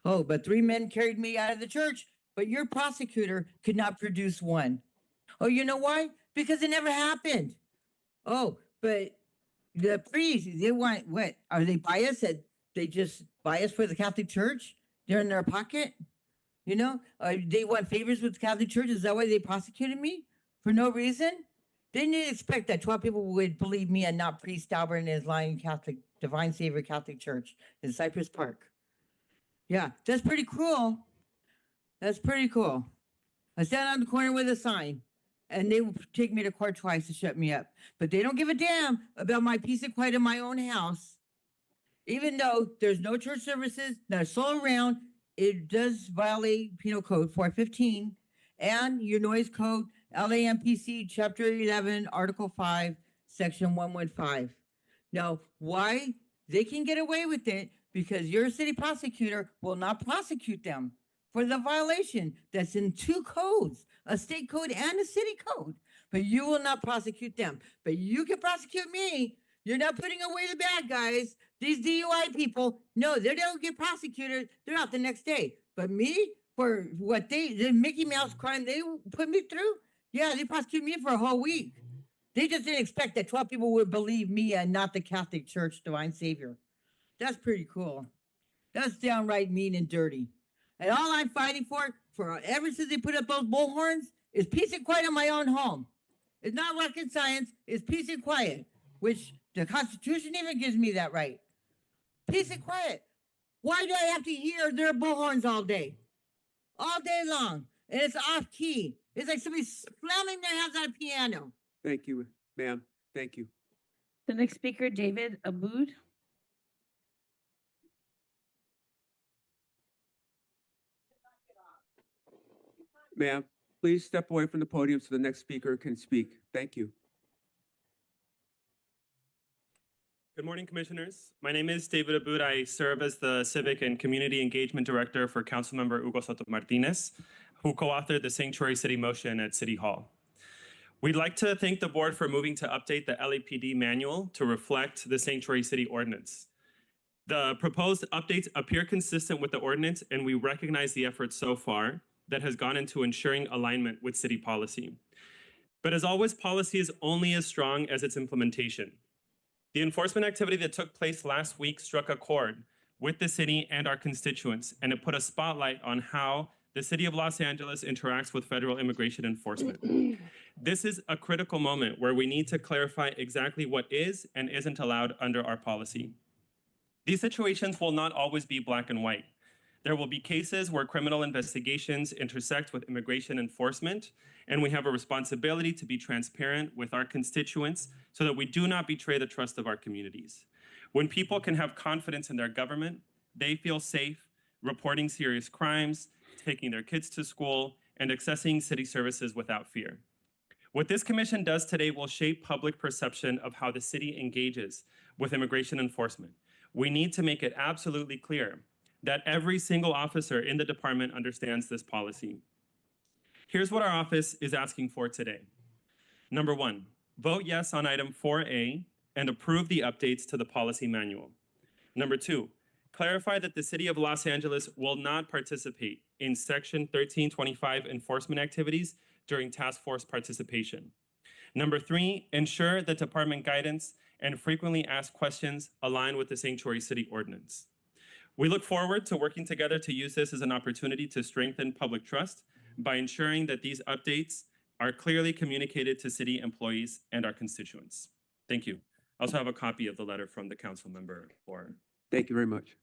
Oh, but 3 men carried me out of the church but your prosecutor could not produce one. Oh, you know why? Because it never happened. Oh, but the priests, they want what? Are they biased that they just biased for the Catholic Church? They're in their pocket? You know, they want favors with the Catholic Church. Is that why they prosecuted me? For no reason? They didn't expect that 12 people would believe me and not priest Albert and his lying Catholic, Divine Savior Catholic Church in Cypress Park. Yeah, that's pretty cruel. That's pretty cool. I stand on the corner with a sign, and they will take me to court twice to shut me up. But they don't give a damn about my peace and quiet in my own house. Even though there's no church services, not a soul around, it does violate Penal Code 415 and your noise code, LAMPC Chapter 11, Article 5, Section 115. Now, why they can get away with it? Because your city prosecutor will not prosecute them for the violation that's in two codes, a state code and a city code. But you will not prosecute them. But you can prosecute me. You're not putting away the bad guys. These DUI people, no, they don't get prosecuted. They're out the next day. But me, for what the Mickey Mouse crime they put me through, yeah, they prosecute me for a whole week. They just didn't expect that 12 people would believe me and not the Catholic Church Divine Savior. That's pretty cool. That's downright mean and dirty. And all I'm fighting for ever since they put up those bullhorns, is peace and quiet in my own home. It's not rocket science, it's peace and quiet, which the Constitution even gives me that right. Peace and quiet. Why do I have to hear their bullhorns all day? All day long. And it's off key. It's like somebody slamming their hands on a piano. Thank you, ma'am. Thank you. The next speaker, David Aboud. Ma'am, please step away from the podium so the next speaker can speak. Thank you. Good morning, Commissioners. My name is David Aboud. I serve as the Civic and Community Engagement Director for Councilmember Hugo Soto Martinez, who co-authored the Sanctuary City motion at City Hall. We'd like to thank the board for moving to update the LAPD manual to reflect the Sanctuary City ordinance. The proposed updates appear consistent with the ordinance, and we recognize the effort so far that has gone into ensuring alignment with city policy. But as always, policy is only as strong as its implementation. The enforcement activity that took place last week struck a chord with the city and our constituents, and it put a spotlight on how the city of Los Angeles interacts with federal immigration enforcement. This is a critical moment where we need to clarify exactly what is and isn't allowed under our policy. These situations will not always be black and white. There will be cases where criminal investigations intersect with immigration enforcement, and we have a responsibility to be transparent with our constituents so that we do not betray the trust of our communities. When people can have confidence in their government, they feel safe reporting serious crimes, taking their kids to school, and accessing city services without fear. What this commission does today will shape public perception of how the city engages with immigration enforcement. We need to make it absolutely clear that every single officer in the department understands this policy. Here's what our office is asking for today. Number one, vote yes on item 4A and approve the updates to the policy manual. Number two, clarify that the city of Los Angeles will not participate in Section 1325 enforcement activities during task force participation. Number three, ensure that department guidance and frequently asked questions align with the Sanctuary City Ordinance. We look forward to working together to use this as an opportunity to strengthen public trust by ensuring that these updates are clearly communicated to city employees and our constituents. Thank you. I also have a copy of the letter from the council member for. Thank you very much.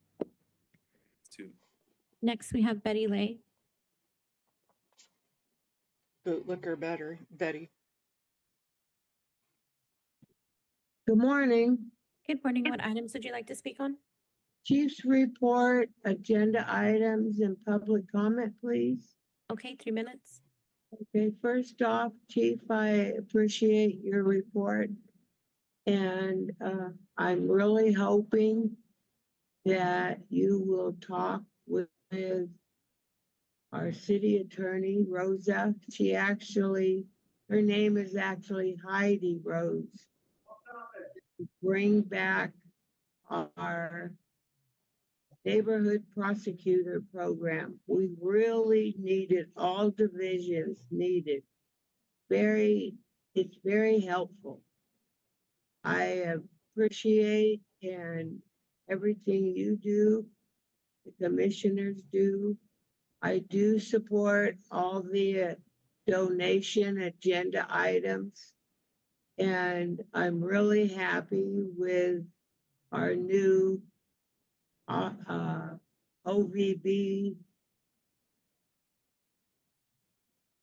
Next, we have Betty Lay. Bootlicker Betty. Good morning. Good morning. What items would you like to speak on? Chief's report, agenda items, and public comment, please. Okay, 3 minutes. Okay, first off, Chief, I appreciate your report. And I'm really hoping that you will talk with our city attorney, Rosa. Her name is actually Heidi Rose. Bring back our neighborhood prosecutor program. We really needed, all divisions needed. It's very helpful. I appreciate and everything you do, the commissioners do. I do support all the donation agenda items, and I'm really happy with our new OVB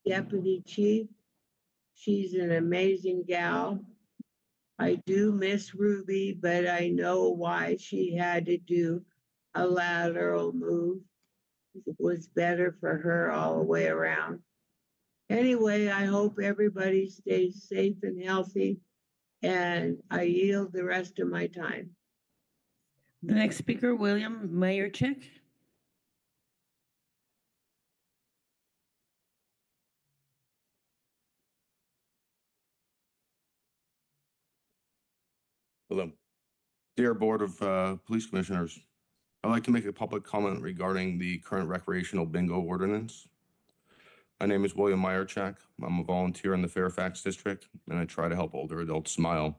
deputy chief. She's an amazing gal. I do miss Ruby, but I know why she had to do a lateral move. It was better for her all the way around. Anyway, I hope everybody stays safe and healthy, and I yield the rest of my time. The next speaker, William Mayercheck. Hello. Dear Board of Police Commissioners, I'd like to make a public comment regarding the current recreational bingo ordinance. My name is William Mayercheck. I'm a volunteer in the Fairfax District, and I try to help older adults smile.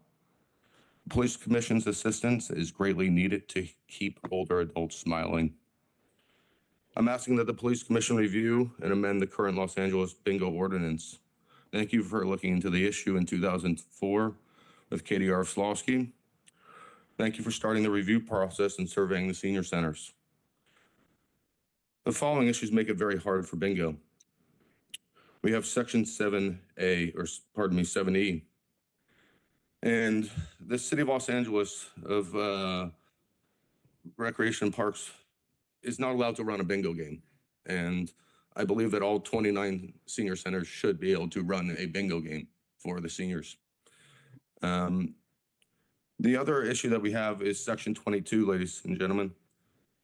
The Police Commission's assistance is greatly needed to keep older adults smiling. I'm asking that the Police Commission review and amend the current Los Angeles bingo ordinance. Thank you for looking into the issue in 2004 with KDR Slawski. Thank you for starting the review process and surveying the senior centers. The following issues make it very hard for bingo. We have section 7A, or pardon me, 7E. And the city of Los Angeles of recreation parks is not allowed to run a bingo game. And I believe that all 29 senior centers should be able to run a bingo game for the seniors. The other issue that we have is section 22, ladies and gentlemen.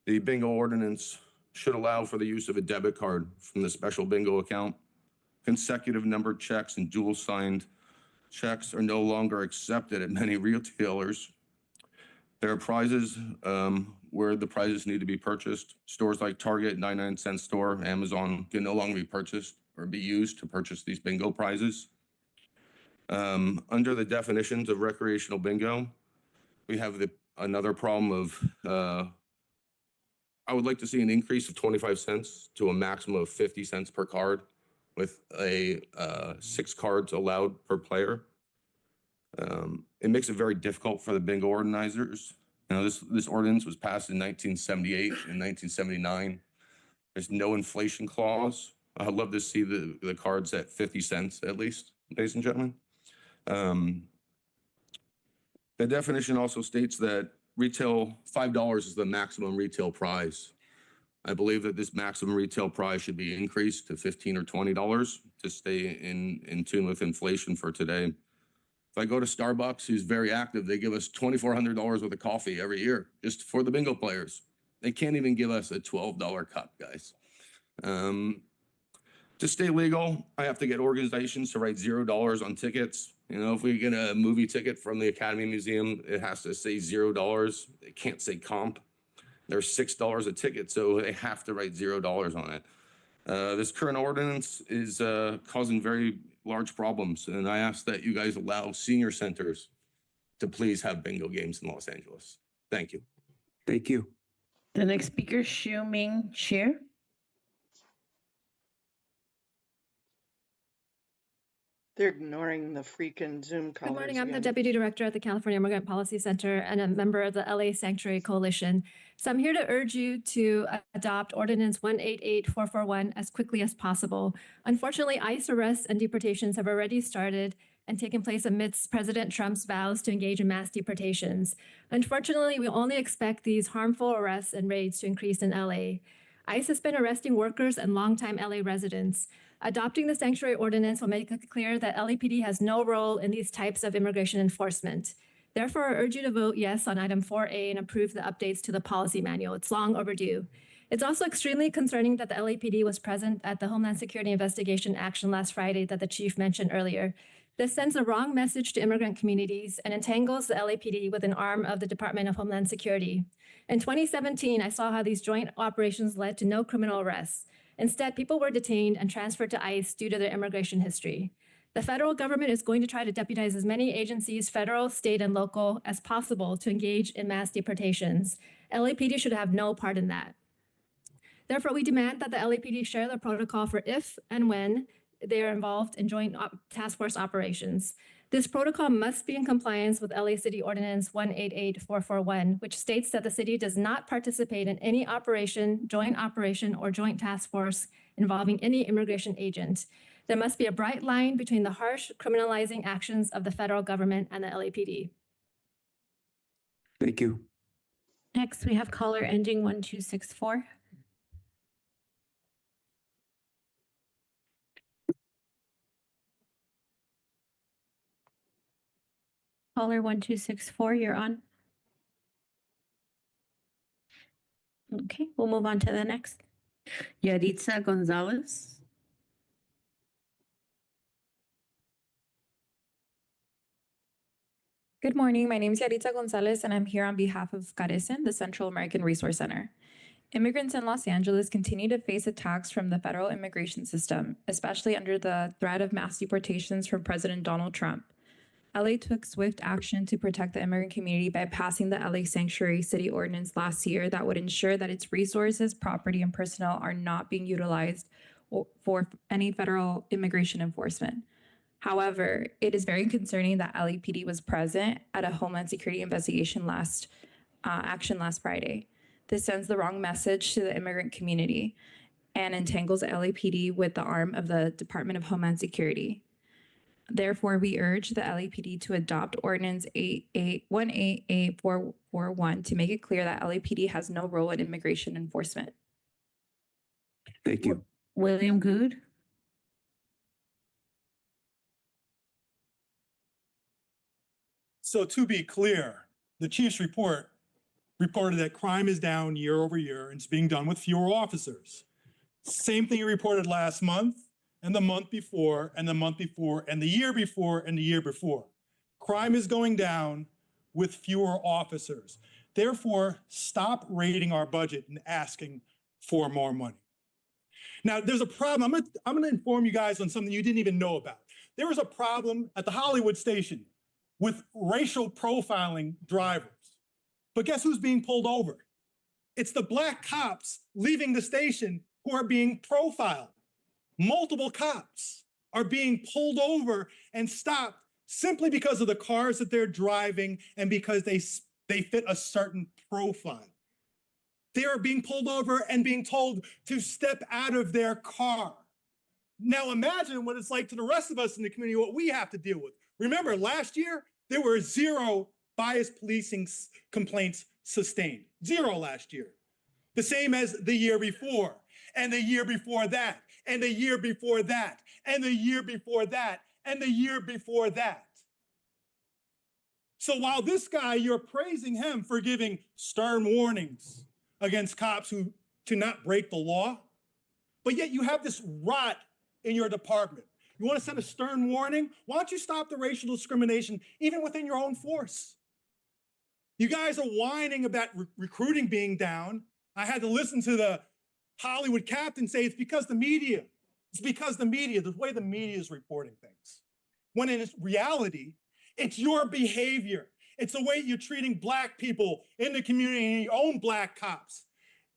The bingo ordinance should allow for the use of a debit card from the special bingo account. Consecutive numbered checks and dual signed checks are no longer accepted at many retailers. There are prizes where the prizes need to be purchased. Stores like Target, 99-cent store, Amazon can no longer be purchased or be used to purchase these bingo prizes. Under the definitions of recreational bingo, we have another problem of, I would like to see an increase of 25 cents to a maximum of 50 cents per card with 6 cards allowed per player. It makes it very difficult for the bingo organizers. You know, this ordinance was passed in 1978 and 1979. There's no inflation clause. I'd love to see the cards at 50 cents at least, ladies and gentlemen. The definition also states that retail $5 is the maximum retail price. I believe that this maximum retail price should be increased to $15 or $20 to stay in tune with inflation for today. If I go to Starbucks, who's very active, they give us $2,400 worth of coffee every year just for the bingo players. They can't even give us a $12 cup, guys. To stay legal, I have to get organizations to write $0 on tickets. You know, if we get a movie ticket from the Academy Museum, it has to say $0. It can't say comp. They're $6 a ticket, so they have to write $0 on it. This current ordinance is causing very large problems, and I ask that you guys allow senior centers to please have bingo games in Los Angeles. Thank you. Thank you. The next speaker, Xiu Ming Xie. They're ignoring the freaking Zoom colors. Good morning. I'm the again. Deputy Director at the California Immigrant Policy Center and a member of the LA Sanctuary Coalition. So I'm here to urge you to adopt Ordinance 188441 as quickly as possible. Unfortunately, ICE arrests and deportations have already started and taken place amidst President Trump's vows to engage in mass deportations. Unfortunately, we only expect these harmful arrests and raids to increase in LA. ICE has been arresting workers and longtime LA residents. Adopting the sanctuary ordinance will make it clear that LAPD has no role in these types of immigration enforcement. Therefore, I urge you to vote yes on item 4A and approve the updates to the policy manual. It's long overdue. It's also extremely concerning that the LAPD was present at the Homeland Security investigation action last Friday that the chief mentioned earlier. This sends a wrong message to immigrant communities and entangles the LAPD with an arm of the Department of Homeland Security. In 2017, I saw how these joint operations led to no criminal arrests. Instead, people were detained and transferred to ICE due to their immigration history. The federal government is going to try to deputize as many agencies, federal, state, and local, as possible to engage in mass deportations. LAPD should have no part in that. Therefore, we demand that the LAPD share the protocol for if and when they are involved in joint task force operations. This protocol must be in compliance with LA City Ordinance 188441, which states that the city does not participate in any operation, or joint task force involving any immigration agent. There must be a bright line between the harsh criminalizing actions of the federal government and the LAPD. Thank you. Next, we have caller ending 1264. Caller 1264, you're on. Okay, we'll move on to the next. Yaritza Gonzalez. Good morning. My name is Yaritza Gonzalez, and I'm here on behalf of CARECEN, the Central American Resource Center. Immigrants in Los Angeles continue to face attacks from the federal immigration system, especially under the threat of mass deportations from President Donald Trump. LA took swift action to protect the immigrant community by passing the LA Sanctuary City Ordinance last year that would ensure that its resources, property, and personnel are not being utilized for any federal immigration enforcement. However, it is very concerning that LAPD was present at a Homeland Security investigation last Friday. This sends the wrong message to the immigrant community and entangles LAPD with the arm of the Department of Homeland Security. Therefore, we urge the LAPD to adopt Ordinance 188441 to make it clear that LAPD has no role in immigration enforcement. Thank you. William Good. So to be clear, the chief's report reported that crime is down year over year and it's being done with fewer officers. Same thing he reported last month and the month before and the month before and the year before and the year before. Crime is going down with fewer officers. Therefore, stop raiding our budget and asking for more money. Now, there's a problem. I'm going to inform you guys on something you didn't even know about. There was a problem at the Hollywood station with racial profiling drivers. But guess who's being pulled over? It's the black cops leaving the station who are being profiled. Multiple cops are being pulled over and stopped simply because of the cars that they're driving and because they fit a certain profile. They are being pulled over and being told to step out of their car. Now imagine what it's like to the rest of us in the community, what we have to deal with. Remember, last year, there were 0 bias policing complaints sustained. 0 last year. The same as the year before, and the year before that, and the year before that, and the year before that, and the year before that. So while this guy, you're praising him for giving stern warnings against cops who to not break the law, but yet you have this rot in your department. You want to send a stern warning? Why don't you stop the racial discrimination even within your own force? You guys are whining about recruiting being down. I had to listen to the Hollywood captain say it's because the media. It's because the media, the way the media is reporting things. When in reality, it's your behavior. It's the way you're treating black people in the community and your own black cops,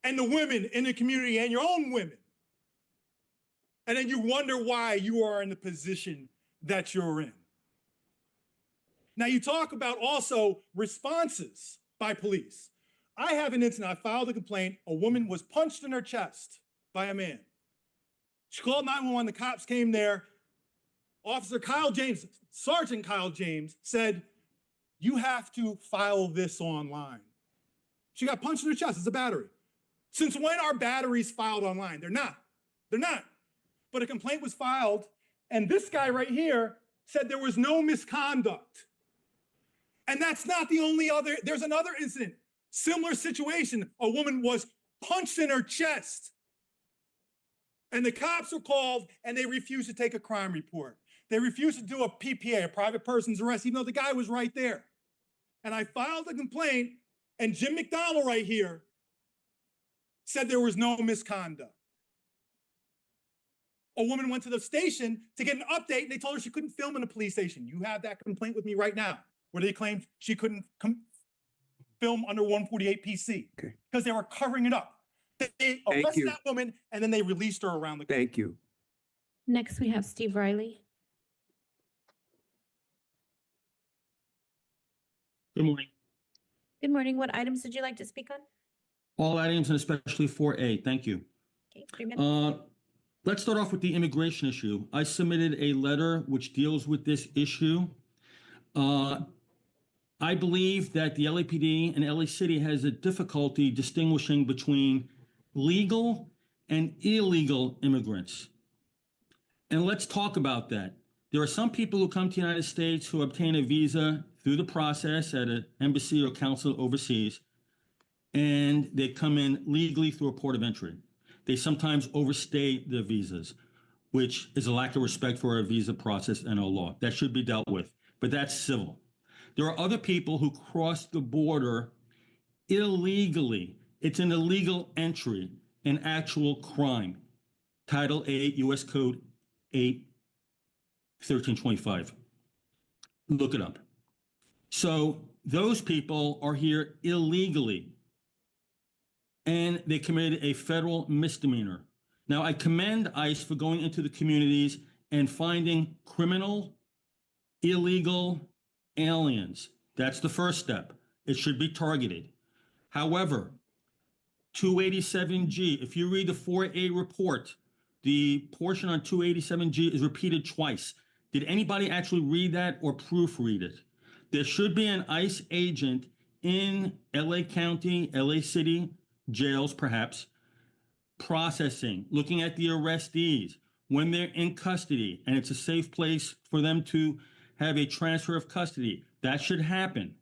and the women in the community and your own women. And then you wonder why you are in the position that you're in. Now you talk about also responses by police. I have an incident, I filed a complaint, a woman was punched in her chest by a man. She called 911, the cops came there. Officer Kyle James, Sergeant Kyle James said, you have to file this online. She got punched in her chest, it's a battery. Since when are batteries filed online? They're not. But a complaint was filed, and this guy right here said there was no misconduct. And that's not the only other, there's another incident, similar situation. A woman was punched in her chest. And the cops were called and they refused to take a crime report. They refused to do a PPA, a private person's arrest, even though the guy was right there. And I filed a complaint, and Jim McDonald right here said there was no misconduct. A woman went to the station to get an update, and they told her she couldn't film in a police station. You have that complaint with me right now, where they claimed she couldn't film under 148 PC because they were covering it up. They arrested that woman, and then they released her around the country. Thank you. Next, we have Steve Riley. Good morning. Good morning. What items did you like to speak on? All items and especially 4A. Thank you. Okay, 3 minutes. Let's start off with the immigration issue. I submitted a letter which deals with this issue. I believe that the LAPD and LA City has a difficulty distinguishing between legal and illegal immigrants. And let's talk about that. There are some people who come to the United States who obtain a visa through the process at an embassy or consulate overseas, and they come in legally through a port of entry. They sometimes overstay their visas, which is a lack of respect for our visa process and our law. That should be dealt with, but that's civil. There are other people who cross the border illegally. It's an illegal entry, an actual crime. Title 8, U.S. Code 8, 1325. Look it up. So those people are here illegally, and they committed a federal misdemeanor. Now, I commend ICE for going into the communities and finding criminal, illegal aliens. That's the first step. It should be targeted. However, 287G, if you read the 4A report, the portion on 287G is repeated twice. Did anybody actually read that or proofread it? There should be an ICE agent in LA County, LA City jails, perhaps, processing, looking at the arrestees when they're in custody, and it's a safe place for them to have a transfer of custody. That should happen.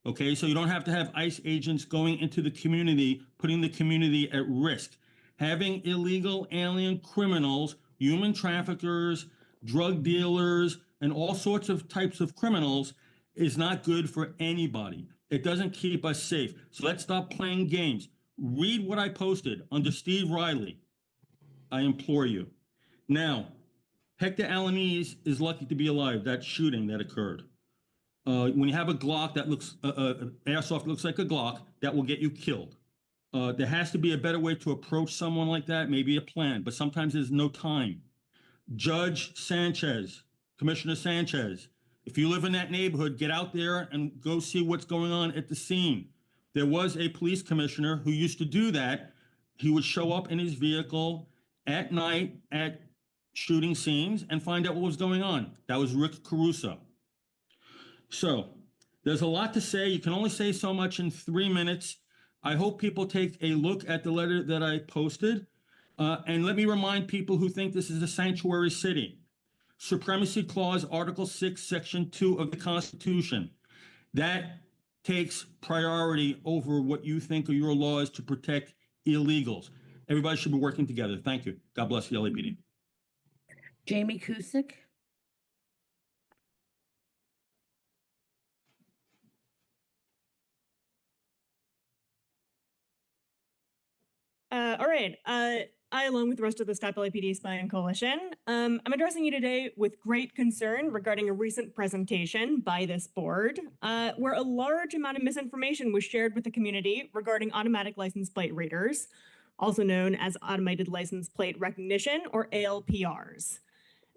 Okay, so you don't have to have ICE agents going into the community, putting the community at risk. Having illegal alien criminals, human traffickers, drug dealers, and all sorts of types of criminals is not good for anybody. It doesn't keep us safe. So let's stop playing games. Read what I posted under Steve Riley. I implore you. Now, Hector Alanis is lucky to be alive, that shooting that occurred. When you have a Glock that looks, airsoft looks like a Glock, that will get you killed. There has to be a better way to approach someone like that, maybe a plan, but sometimes there's no time. Judge Sanchez, Commissioner Sanchez, if you live in that neighborhood, get out there and go see what's going on at the scene. There was a police commissioner who used to do that. He would show up in his vehicle at night at shooting scenes and find out what was going on. That was Rick Caruso. So there's a lot to say. You can only say so much in 3 minutes. I hope people take a look at the letter that I posted. And let me remind people who think this is a sanctuary city. Supremacy Clause, Article 6, Section 2 of the Constitution. That takes priority over what you think are your laws to protect illegals. Everybody should be working together. Thank you. God bless the LAPD. Jamie Cusick. All right. I, along with the rest of the Stop LAPD Spying Coalition, I'm addressing you today with great concern regarding a recent presentation by this board, where a large amount of misinformation was shared with the community regarding automatic license plate readers, also known as automated license plate recognition, or ALPRs.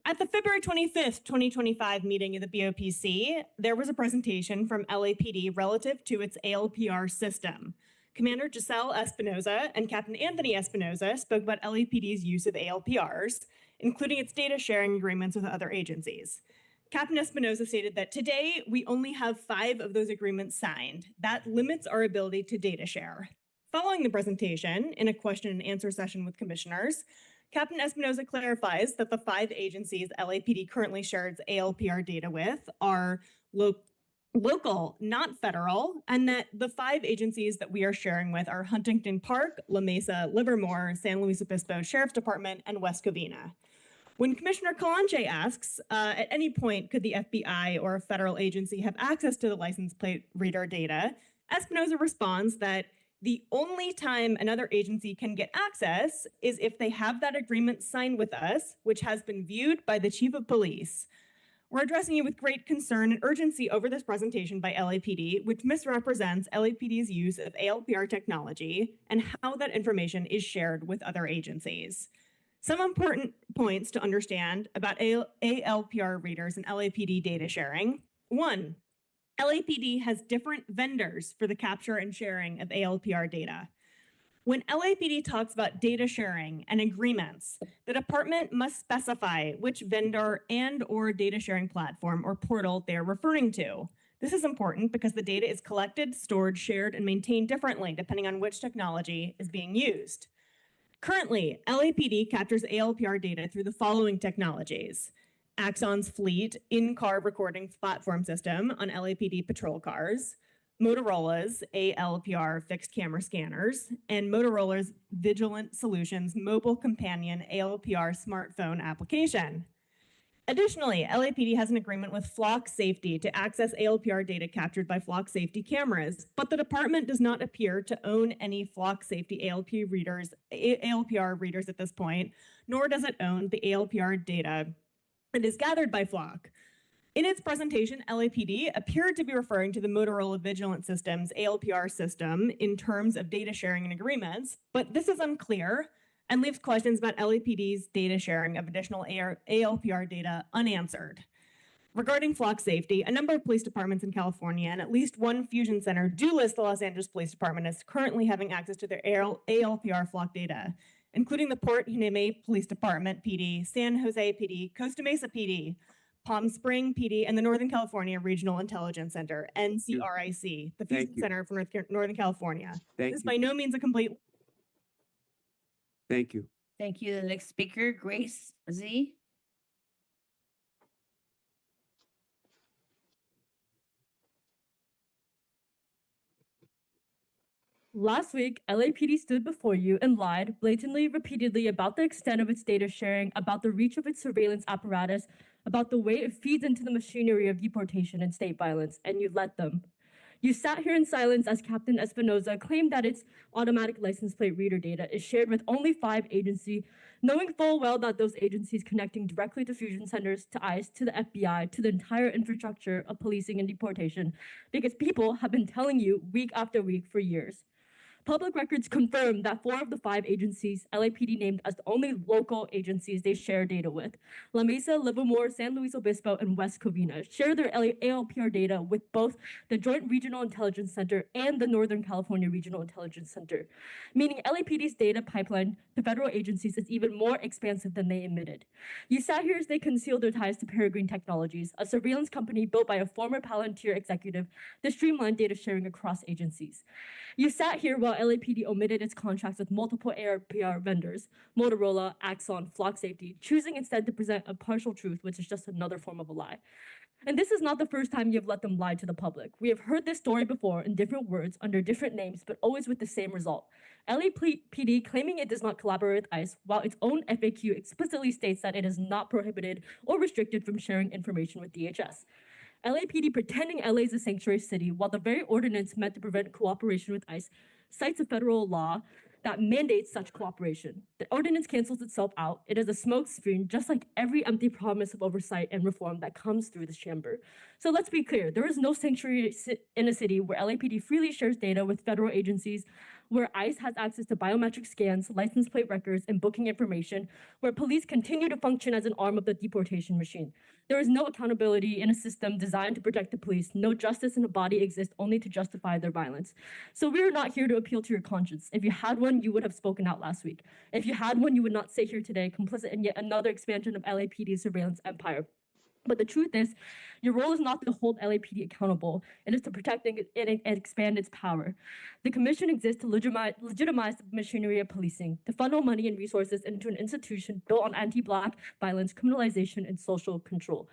At the February 25th, 2025 meeting of the BOPC, there was a presentation from LAPD relative to its ALPR system. Commander Giselle Espinoza and Captain Anthony Espinoza spoke about LAPD's use of ALPRs, including its data sharing agreements with other agencies. Captain Espinoza stated that today we only have 5 of those agreements signed. That limits our ability to data share. Following the presentation, in a question and answer session with commissioners, Captain Espinoza clarifies that the 5 agencies LAPD currently shares ALPR data with are local, not federal, and that the 5 agencies that we are sharing with are Huntington Park, La Mesa, Livermore, San Luis Obispo Sheriff's Department, and West Covina. When Commissioner Kalanche asks, at any point could the FBI or a federal agency have access to the license plate reader data, Espinoza responds that the only time another agency can get access is if they have that agreement signed with us, which has been viewed by the chief of police. We're addressing you with great concern and urgency over this presentation by LAPD, which misrepresents LAPD's use of ALPR technology and how that information is shared with other agencies. Some important points to understand about ALPR readers and LAPD data sharing. One, LAPD has different vendors for the capture and sharing of ALPR data. When LAPD talks about data sharing and agreements, the department must specify which vendor and/or data sharing platform or portal they're referring to. This is important because the data is collected, stored, shared, and maintained differently depending on which technology is being used. Currently, LAPD captures ALPR data through the following technologies: Axon's Fleet in-car recording platform system on LAPD patrol cars, Motorola's ALPR fixed camera scanners, and Motorola's Vigilant Solutions mobile companion ALPR smartphone application. Additionally, LAPD has an agreement with Flock Safety to access ALPR data captured by Flock Safety cameras, but the department does not appear to own any Flock Safety ALPR readers at this point, nor does it own the ALPR data that is gathered by Flock. In its presentation, LAPD appeared to be referring to the Motorola Vigilant Systems ALPR system in terms of data sharing and agreements, but this is unclear and leaves questions about LAPD's data sharing of additional ALPR data unanswered. Regarding Flock Safety, a number of police departments in California and at least one fusion center do list the Los Angeles Police Department as currently having access to their ALPR Flock data, including the Port Hueneme Police Department PD, San Jose PD, Costa Mesa PD, Palm Spring PD, and the Northern California Regional Intelligence Center, NCRIC, the Fusion Center for Northern California. This is by no means a complete. Thank you. Thank you. The next speaker, Grace Z. Last week, LAPD stood before you and lied blatantly, repeatedly about the extent of its data sharing, about the reach of its surveillance apparatus, about the way it feeds into the machinery of deportation and state violence, and you let them. You sat here in silence as Captain Espinoza claimed that its automatic license plate reader data is shared with only 5 agencies, knowing full well that those agencies connecting directly to fusion centers, to ICE, to the FBI, to the entire infrastructure of policing and deportation, because people have been telling you week after week for years. Public records confirm that 4 of the 5 agencies LAPD named as the only local agencies they share data with, La Mesa, Livermore, San Luis Obispo, and West Covina, share their ALPR data with both the Joint Regional Intelligence Center and the Northern California Regional Intelligence Center, meaning LAPD's data pipeline to federal agencies is even more expansive than they admitted. You sat here as they concealed their ties to Peregrine Technologies, a surveillance company built by a former Palantir executive to streamline data sharing across agencies. You sat here while LAPD omitted its contracts with multiple ALPR vendors, Motorola, Axon, Flock Safety, choosing instead to present a partial truth, which is just another form of a lie. And this is not the first time you've let them lie to the public. We have heard this story before in different words, under different names, but always with the same result. LAPD claiming it does not collaborate with ICE, while its own FAQ explicitly states that it is not prohibited or restricted from sharing information with DHS. LAPD pretending LA is a sanctuary city, while the very ordinance meant to prevent cooperation with ICE cites a federal law that mandates such cooperation. The ordinance cancels itself out. It is a smoke screen, just like every empty promise of oversight and reform that comes through this chamber. So let's be clear, there is no sanctuary in a city where LAPD freely shares data with federal agencies, where ICE has access to biometric scans, license plate records, and booking information, where police continue to function as an arm of the deportation machine. There is no accountability in a system designed to protect the police. No justice in a body exists only to justify their violence. So we are not here to appeal to your conscience. If you had one, you would have spoken out last week. If you had one, you would not sit here today, complicit in yet another expansion of LAPD's surveillance empire. But the truth is, your role is not to hold LAPD accountable. It is to protect and expand its power. The commission exists to legitimize the machinery of policing, to funnel money and resources into an institution built on anti-Black violence, criminalization, and social control.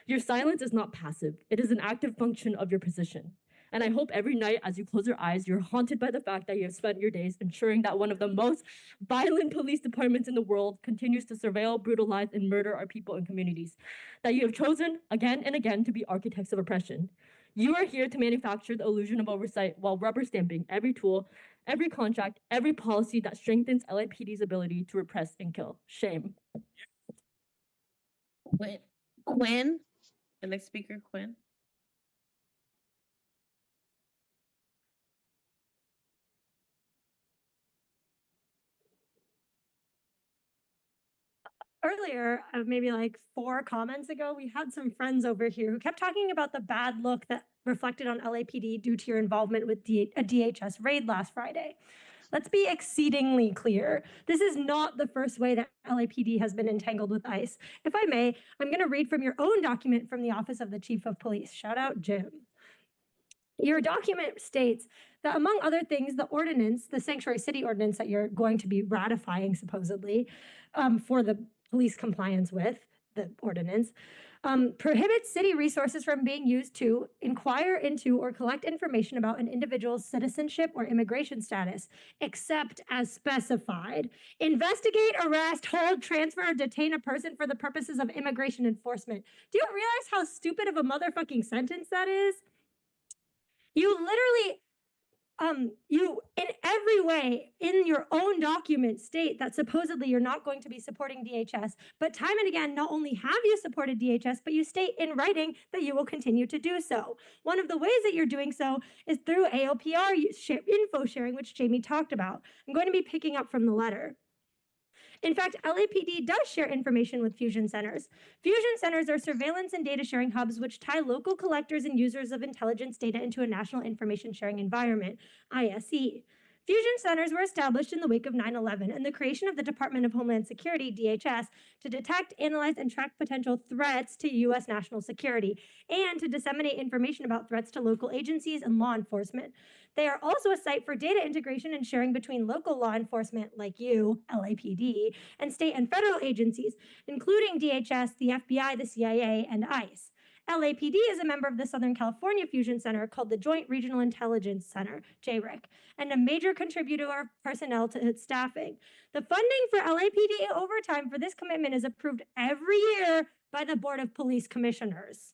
Your silence is not passive. It is an active function of your position. And I hope every night as you close your eyes, you're haunted by the fact that you have spent your days ensuring that one of the most violent police departments in the world continues to surveil, brutalize, and murder our people and communities. That you have chosen again and again to be architects of oppression. You are here to manufacture the illusion of oversight while rubber stamping every tool, every contract, every policy that strengthens LAPD's ability to repress and kill. Shame. Quinn, the next speaker, Quinn. Earlier, maybe like 4 comments ago, we had some friends over here who kept talking about the bad look that reflected on LAPD due to your involvement with a DHS raid last Friday. Let's be exceedingly clear. This is not the first way that LAPD has been entangled with ICE. If I may, I'm going to read from your own document from the Office of the Chief of Police. Shout out, Jim. Your document states that, among other things, the ordinance, the sanctuary city ordinance that you're going to be ratifying supposedly for the police compliance with the ordinance, prohibits city resources from being used to inquire into or collect information about an individual's citizenship or immigration status, except as specified. Investigate, arrest, hold, transfer, or detain a person for the purposes of immigration enforcement. Do you realize how stupid of a motherfucking sentence that is? You literally, you in every way in your own document state that supposedly you're not going to be supporting DHS, but time and again, not only have you supported DHS, but you state in writing that you will continue to do so. One of the ways that you're doing so is through ALPR info sharing, which Jamie talked about. I'm going to be picking up from the letter. In fact, LAPD does share information with fusion centers. Fusion centers are surveillance and data sharing hubs which tie local collectors and users of intelligence data into a national information sharing environment, ISE. Fusion centers were established in the wake of 9/11 and the creation of the Department of Homeland Security, DHS, to detect, analyze, and track potential threats to U.S. national security and to disseminate information about threats to local agencies and law enforcement. They are also a site for data integration and sharing between local law enforcement, like you, LAPD, and state and federal agencies, including DHS, the FBI, the CIA, and ICE. LAPD is a member of the Southern California Fusion Center called the Joint Regional Intelligence Center, JRIC, and a major contributor of personnel to its staffing. The funding for LAPD overtime for this commitment is approved every year by the Board of Police Commissioners.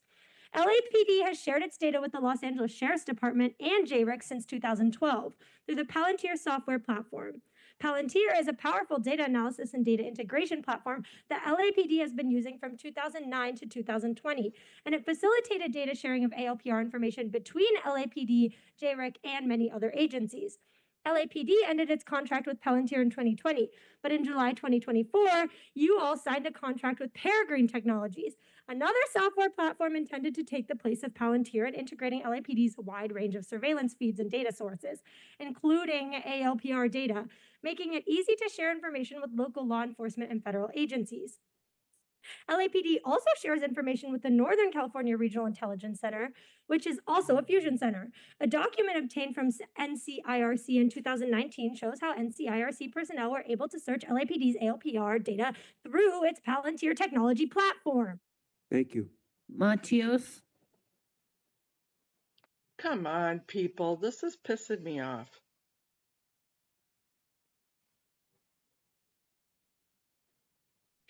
LAPD has shared its data with the Los Angeles Sheriff's Department and JRIC since 2012 through the Palantir software platform. Palantir is a powerful data analysis and data integration platform that LAPD has been using from 2009 to 2020, and it facilitated data sharing of ALPR information between LAPD, JRIC, and many other agencies. LAPD ended its contract with Palantir in 2020, but in July 2024, you all signed a contract with Peregrine Technologies, another software platform intended to take the place of Palantir in integrating LAPD's wide range of surveillance feeds and data sources, including ALPR data, making it easy to share information with local law enforcement and federal agencies. LAPD also shares information with the Northern California Regional Intelligence Center, which is also a fusion center. A document obtained from NCIRC in 2019 shows how NCIRC personnel were able to search LAPD's ALPR data through its Palantir technology platform. Thank you. Matios. Come on, people. This is pissing me off.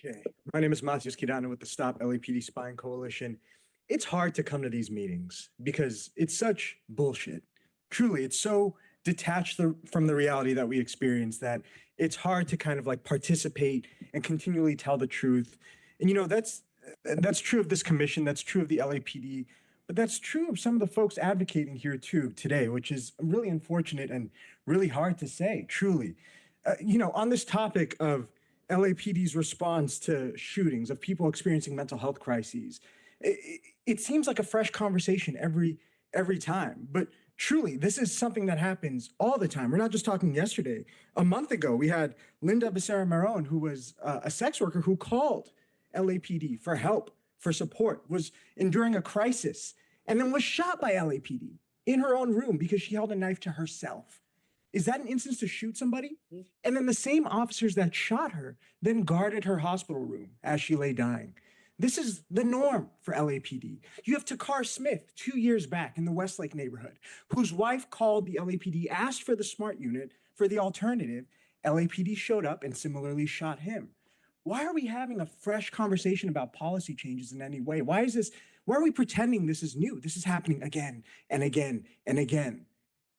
Okay, my name is Matias Quirano with the Stop LAPD Spying Coalition. It's hard to come to these meetings because it's such bullshit. Truly, it's so detached from the reality that we experience that it's hard to kind of like participate and continually tell the truth. And you know, that's true of this commission, that's true of the LAPD, but that's true of some of the folks advocating here too today, which is really unfortunate and really hard to say, truly. You know, on this topic of LAPD's response to shootings, of people experiencing mental health crises, it seems like a fresh conversation every time. But truly, this is something that happens all the time. We're not just talking yesterday. A month ago, we had Linda Becerra Maron, who was a sex worker who called LAPD for help, for support, was enduring a crisis, and then was shot by LAPD in her own room because she held a knife to herself. Is that an instance to shoot somebody? And then the same officers that shot her then guarded her hospital room as she lay dying. This is the norm for LAPD. You have Takar Smith 2 years back in the Westlake neighborhood, whose wife called the LAPD, asked for the SMART unit for the alternative. LAPD showed up and similarly shot him. Why are we having a fresh conversation about policy changes in any way? Why are we pretending this is new? This is happening again and again and again.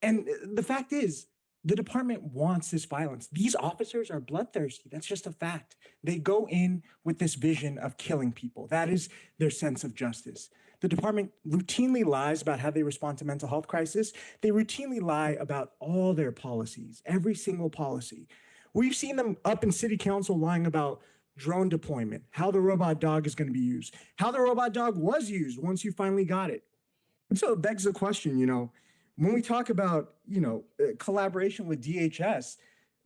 And the fact is, the department wants this violence. These officers are bloodthirsty. That's just a fact. They go in with this vision of killing people. That is their sense of justice. The department routinely lies about how they respond to mental health crisis. They routinely lie about all their policies, every single policy. We've seen them up in city council lying about drone deployment, how the robot dog is going to be used, how the robot dog was used once you finally got it. And so it begs the question, when we talk about, collaboration with DHS,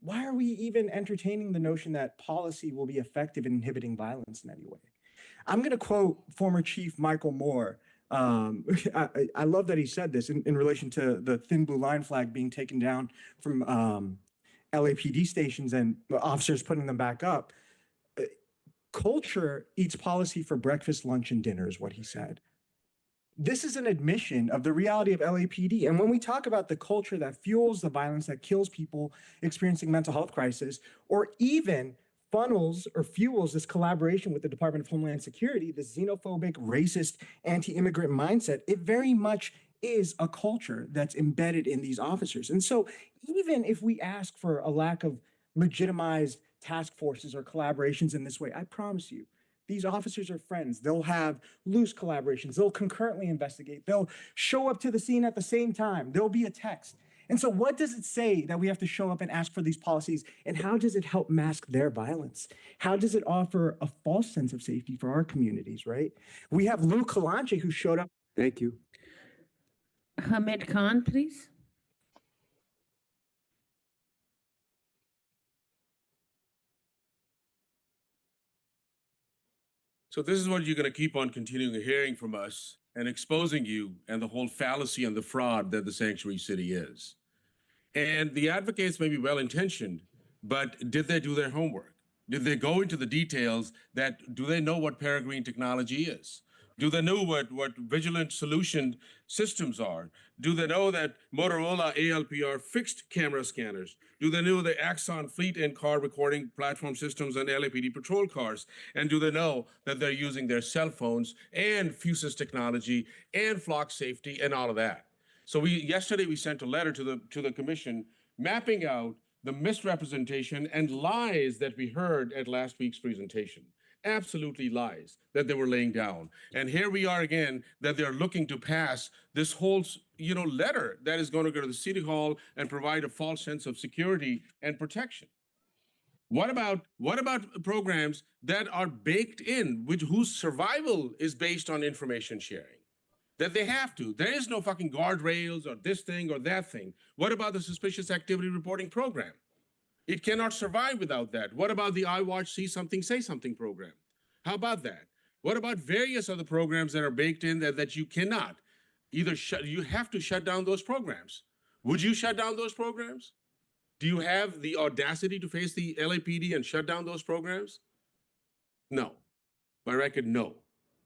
why are we even entertaining the notion that policy will be effective in inhibiting violence in any way? I'm going to quote former Chief Michael Moore. I love that he said this in relation to the thin blue line flag being taken down from LAPD stations and officers putting them back up. Culture eats policy for breakfast, lunch, and dinner is what he said. This is an admission of the reality of LAPD. And when we talk about the culture that fuels the violence that kills people experiencing mental health crisis, or even funnels or fuels this collaboration with the Department of Homeland Security, the xenophobic, racist, anti-immigrant mindset, it very much is a culture that's embedded in these officers. And so even if we ask for a lack of legitimized task forces or collaborations in this way, I promise you, these officers are friends. They'll have loose collaborations. They'll concurrently investigate. They'll show up to the scene at the same time. There'll be a text. And so what does it say that we have to show up and ask for these policies? And how does it help mask their violence? How does it offer a false sense of safety for our communities, right? We have Lou Kalanche who showed up. Thank you. Hamid Khan, please. So this is what you're going to keep on continuing hearing from us and exposing you and the whole fallacy and the fraud that the sanctuary city is. And the advocates may be well-intentioned, but did they do their homework? Did they go into the details do they know what peregrine technology is? Do they know what vigilant solution systems are? Do they know that Motorola ALPR fixed camera scanners? Do they know the Axon fleet and car recording platform systems and LAPD patrol cars? And do they know that they're using their cell phones and Fusus technology and flock safety and all of that? So yesterday we sent a letter to the commission mapping out the misrepresentation and lies that we heard at last week's presentation. Absolutely lies that they were laying down. And here we are again, that they're looking to pass this whole, letter that is going to go to the city hall and provide a false sense of security and protection. What about programs that are baked in, whose survival is based on information sharing? That they have to. There is no fucking guardrails or this thing or that thing. What about the suspicious activity reporting program? It cannot survive without that. What about the I Watch, See Something, Say Something program? How about that? What about various other programs that are baked in that you cannot you have to shut down those programs? Would you shut down those programs? Do you have the audacity to face the LAPD and shut down those programs? No. By record, no.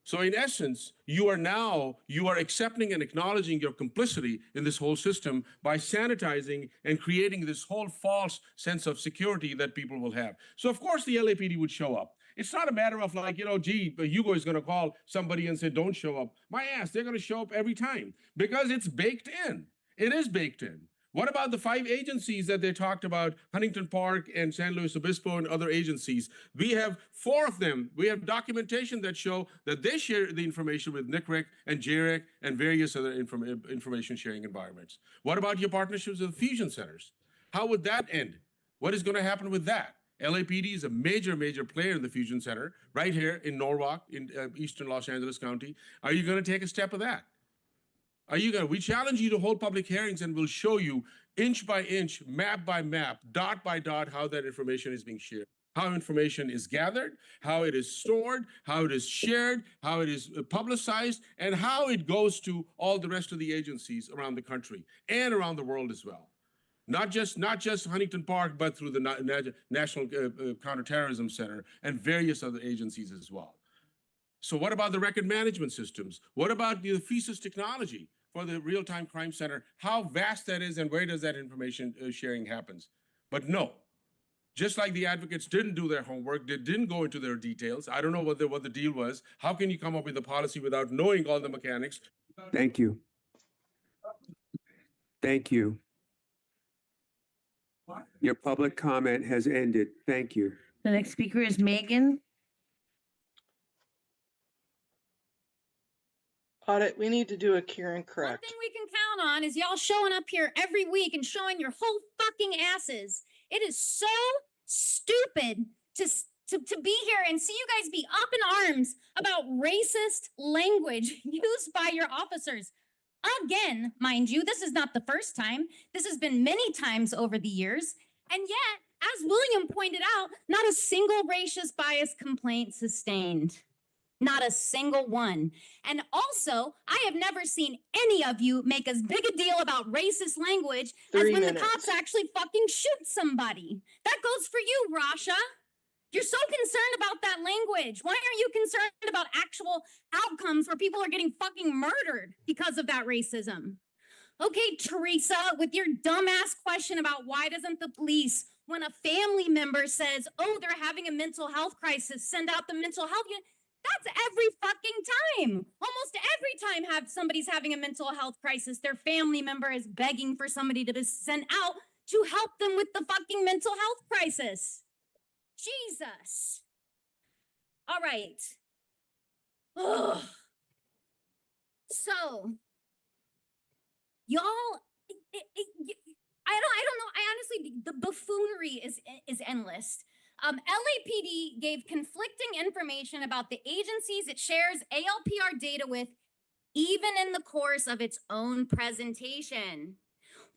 So in essence, you are accepting and acknowledging your complicity in this whole system by sanitizing and creating this whole false sense of security that people will have. So of course the LAPD would show up. It's not a matter of like, Hugo is going to call somebody and say, don't show up. My ass, they're going to show up every time because it's baked in. It is baked in. What about the 5 agencies that they talked about, Huntington Park and San Luis Obispo and other agencies? We have 4 of them. We have documentation that show that they share the information with NCREC and JREC and various other information sharing environments. What about your partnerships with fusion centers? How would that end? What is going to happen with that? LAPD is a major, major player in the fusion center right here in Norwalk, in eastern Los Angeles County. Are you going to take a step of that? We challenge you to hold public hearings and we'll show you inch by inch, map by map, dot by dot, how that information is being shared, how information is gathered, how it is stored, how it is shared, how it is publicized, and how it goes to all the rest of the agencies around the country and around the world as well. Not just Huntington Park, but through the National Counterterrorism Center and various other agencies as well. So what about the record management systems? What about the FISUS technology for the real-time crime center? How vast that is and where does that information sharing happens? But no, just like the advocates didn't do their homework, they didn't go into their details. I don't know what the deal was. How can you come up with a policy without knowing all the mechanics? Thank you. Thank you. Your public comment has ended. Thank you. The next speaker is Megan. Audit, we need to do a cure and One correct. thing we can count on is y'all showing up here every week and showing your whole fucking asses. It is so stupid to be here and see you guys be up in arms about racist language used by your officers. Again, mind you, this is not the first time. This has been many times over the years. And yet, as William pointed out, not a single racist bias complaint sustained. Not a single one. And also, I have never seen any of you make as big a deal about racist language as when the cops actually fucking shoot somebody. That goes for you, Rasha. You're so concerned about that language. Why aren't you concerned about actual outcomes where people are getting fucking murdered because of that racism? Okay, Teresa, with your dumbass question about why doesn't the police, when a family member says, oh, they're having a mental health crisis, send out the mental health unit. That's every fucking time. Almost every time somebody's having a mental health crisis, their family member is begging for somebody to be sent out to help them with the fucking mental health crisis. Jesus. All right. Ugh. So, y'all, I don't know. I honestly, the buffoonery is endless. LAPD gave conflicting information about the agencies it shares ALPR data with, even in the course of its own presentation.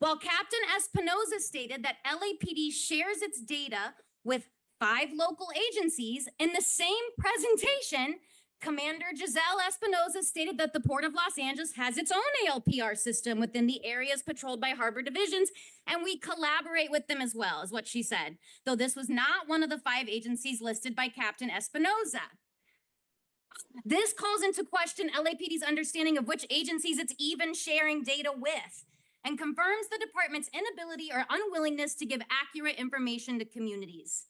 While Captain Espinoza stated that LAPD shares its data with 5 local agencies, in the same presentation, Commander Giselle Espinoza stated that the Port of Los Angeles has its own ALPR system within the areas patrolled by harbor divisions, and we collaborate with them as well, is what she said, though this was not one of the 5 agencies listed by Captain Espinoza. This calls into question LAPD's understanding of which agencies it's even sharing data with, and confirms the department's inability or unwillingness to give accurate information to communities.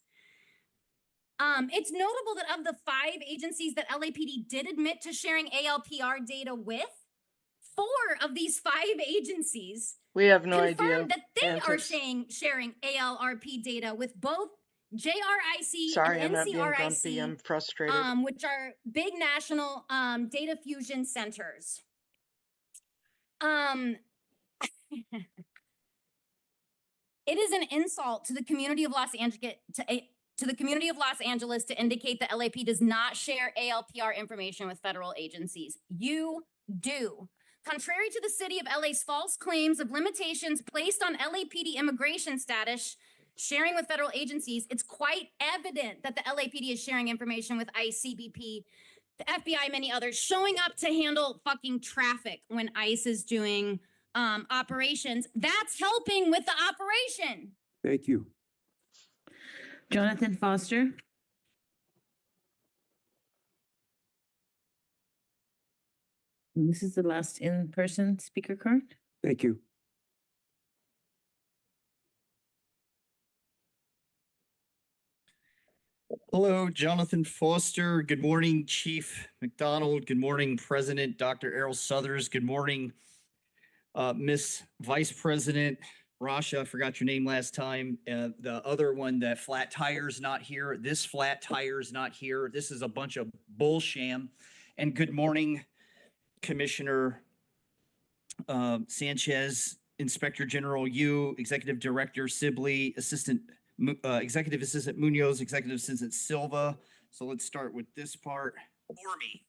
It's notable that of the 5 agencies that LAPD did admit to sharing ALPR data with, 4 of these 5 agencies We have no idea. confirmed that they are Antics. sharing ALRP data with both JRIC Sorry, I'm and not being grumpy. NCRIC, I'm frustrated. which are big national data fusion centers. It is an insult to the community of Los Angeles to indicate that LAP does not share ALPR information with federal agencies. You do. Contrary to the city of LA's false claims of limitations placed on LAPD immigration status sharing with federal agencies, it's quite evident that the LAPD is sharing information with ICE, CBP, the FBI, and many others, showing up to handle fucking traffic when ICE is doing operations. That's helping with the operation. Thank you. Jonathan Foster. And this is the last in-person speaker card. Thank you. Hello, Jonathan Foster. Good morning, Chief McDonald. Good morning, President Dr. Errol Southers. Good morning, Miss Vice President Rasha. I forgot your name last time. The other one, that flat tire's not here. This flat tire's not here. This is a bunch of bullsham. And good morning, Commissioner Sanchez, Inspector General Yu, Executive Director Sibley, Executive Assistant Munoz, Executive Assistant Silva. So let's start with this part. For me,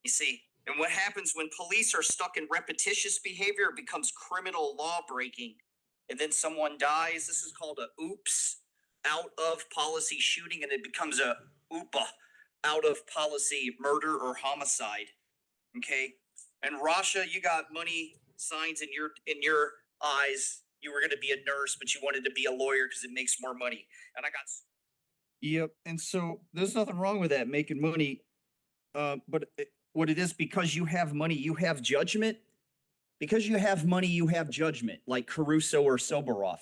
you see, and what happens when police are stuck in repetitious behavior, it becomes criminal law breaking. And then someone dies. This is called a oops, out of policy shooting, and it becomes a oopa, out of policy murder or homicide. Okay? And Rasha, you got money signs in your eyes. You were going to be a nurse, but you wanted to be a lawyer because it makes more money. And I got... Yep. And so there's nothing wrong with that, making money. what it is, because you have money, you have judgment. Because you have money, you have judgment, like Caruso or Soberoff.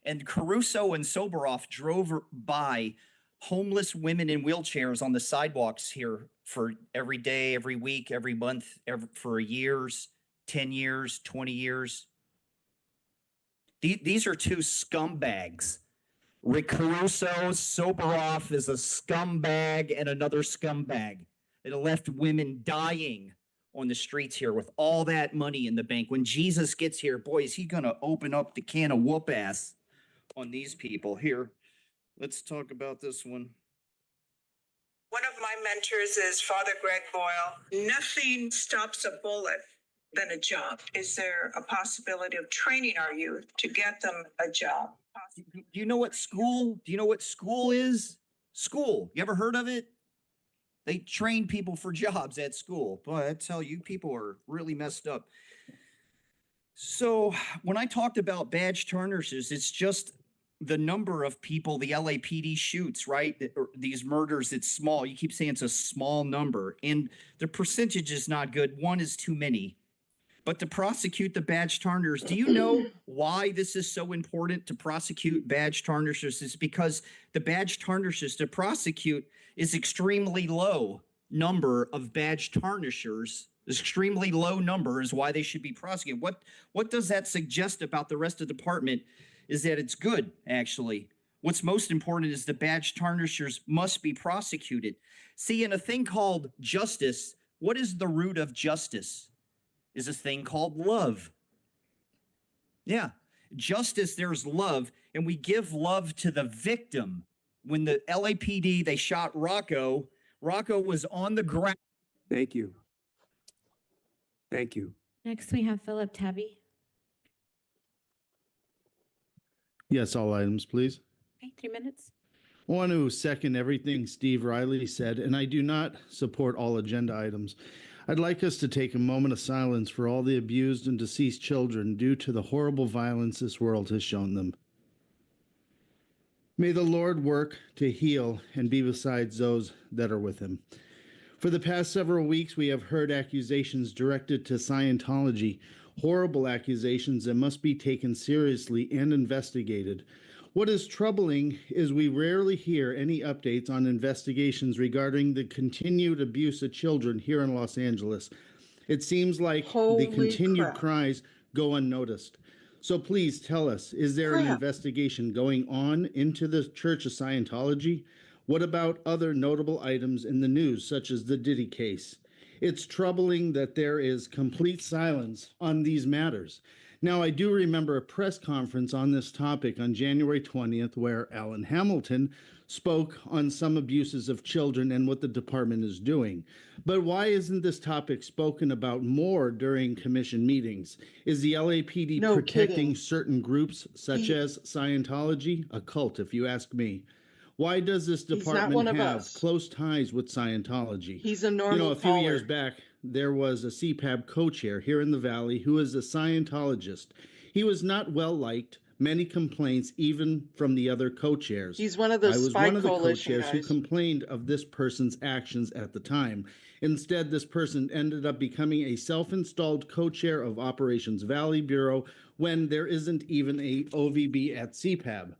And Caruso and Soberoff drove by homeless women in wheelchairs on the sidewalks here for every day, every week, every month, for years, 10 years, 20 years. These are two scumbags. Rick Caruso, Soberoff is a scumbag and another scumbag. It left women dying on the streets here with all that money in the bank. When Jesus gets here, boy, is he going to open up the can of whoop ass on these people. Here, let's talk about this one. One of my mentors is Father Greg Boyle. Nothing stops a bullet than a job. Is there a possibility of training our youth to get them a job? Do you know what school? Do you know what school is? School. You ever heard of it? They train people for jobs at school. Boy, I tell you, people are really messed up. So when I talked about badge tarnishes, it's just the number of people the LAPD shoots, right? These murders, it's small. You keep saying it's a small number, and the percentage is not good. One is too many. But to prosecute the badge tarnishers, do you know why this is so important to prosecute badge tarnishers? It's because the badge tarnishers to prosecute is extremely low number of badge tarnishers. Extremely low number is why they should be prosecuted. What does that suggest about the rest of the department is that it's good, actually. What's most important is the badge tarnishers must be prosecuted. See, in a thing called justice, what is the root of justice? Is a thing called love. Yeah, justice, there's love, and we give love to the victim. When the LAPD, they shot Rocco was on the ground. Thank you. Thank you. Next, we have Philip Tabby. Yes, all items, please. Okay, 3 minutes. I want to second everything Steve Riley said, and I do not support all agenda items. I'd like us to take a moment of silence for all the abused and deceased children due to the horrible violence this world has shown them. May the Lord work to heal and be beside those that are with him. For the past several weeks, we have heard accusations directed to Scientology, horrible accusations that must be taken seriously and investigated. What is troubling is we rarely hear any updates on investigations regarding the continued abuse of children here in Los Angeles. It seems like the continued cries go unnoticed. So please tell us, is there an investigation going on into the Church of Scientology? What about other notable items in the news, such as the Diddy case? It's troubling that there is complete silence on these matters. Now, I do remember a press conference on this topic on January 20th where Alan Hamilton spoke on some abuses of children and what the department is doing. But why isn't this topic spoken about more during commission meetings? Is the LAPD protecting certain groups such as Scientology? A cult, if you ask me. Why does this department have close ties with Scientology? He's a normal You know, a few caller. years back, there was a CPAB co-chair here in the Valley who is a Scientologist. He was not well liked, many complaints even from the other co-chairs. He's one of those I was spy one of the coalition co-chairs who guys. complained of this person's actions at the time. Instead, this person ended up becoming a self-installed co-chair of Operations Valley Bureau when there isn't even a OVB at CPAB.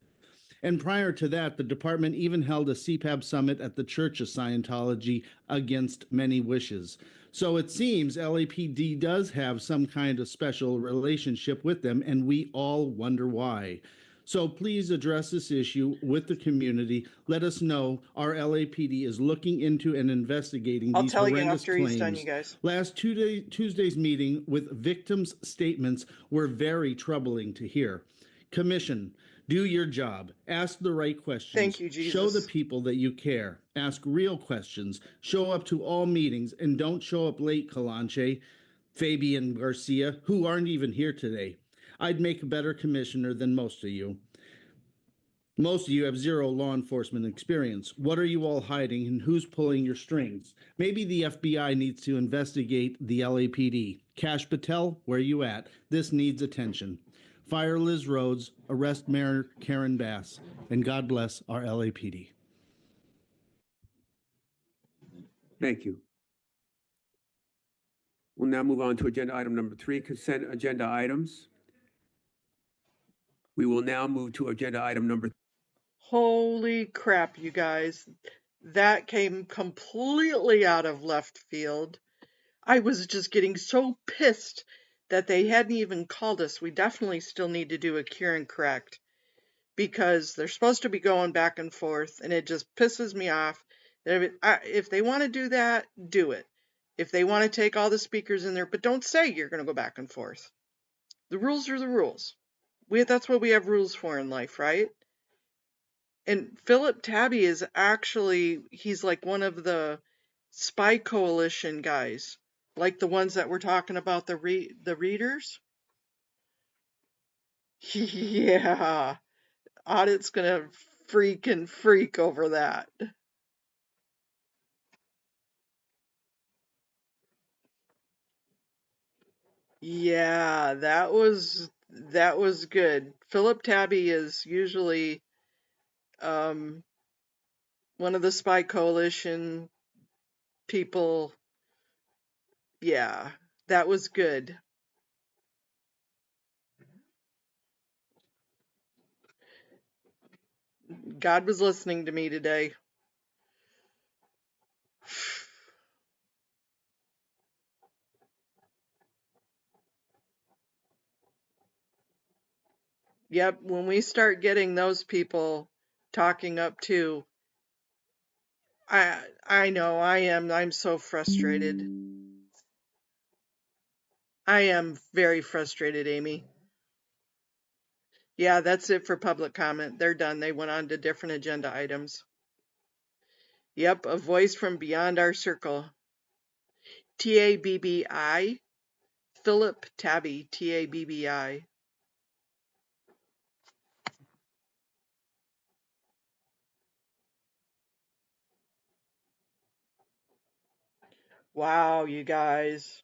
And prior to that, the department even held a CPAB summit at the Church of Scientology against many wishes. So it seems LAPD does have some kind of special relationship with them, and we all wonder why. So please address this issue with the community. Let us know our LAPD is looking into and investigating I'll these tell you horrendous after claims. he's done, you guys. Last Tuesday's meeting with victims' statements were very troubling to hear. Commission, do your job. Ask the right questions. Thank you, Jesus. Show the people that you care. Ask real questions. Show up to all meetings and don't show up late, Calanche, Fabian Garcia, who aren't even here today. I'd make a better commissioner than most of you. Most of you have zero law enforcement experience. What are you all hiding and who's pulling your strings? Maybe the FBI needs to investigate the LAPD. Kash Patel, where you at? This needs attention. Fire Liz Rhodes, arrest Mayor Karen Bass, and God bless our LAPD. Thank you. We'll now move on to agenda item number 3, consent agenda items. We will now move to agenda item number. Holy crap, you guys. That came completely out of left field. I was just getting so pissed that they hadn't even called us. We definitely still need to do a cure and correct because they're supposed to be going back and forth, and it just pisses me off. If they want to do that, do it. If they want to take all the speakers in there, but don't say you're going to go back and forth. The rules are the rules. That's what we have rules for in life, right? And Philip Tabby is actually, he's like one of the spy coalition guys, like the ones that we're talking about, the readers. Yeah, Audit's gonna freaking freak over that. Yeah, that was good. Philip Tabby is usually one of the spy coalition people. Yeah, that was good. God was listening to me today. Yep, when we start getting those people talking up too, I know I'm so frustrated. I am very frustrated, Amy. Yeah, that's it for public comment. They're done. They went on to different agenda items. Yep, a voice from beyond our circle. TABBI. Philip Tabby, TABBI. Wow, you guys.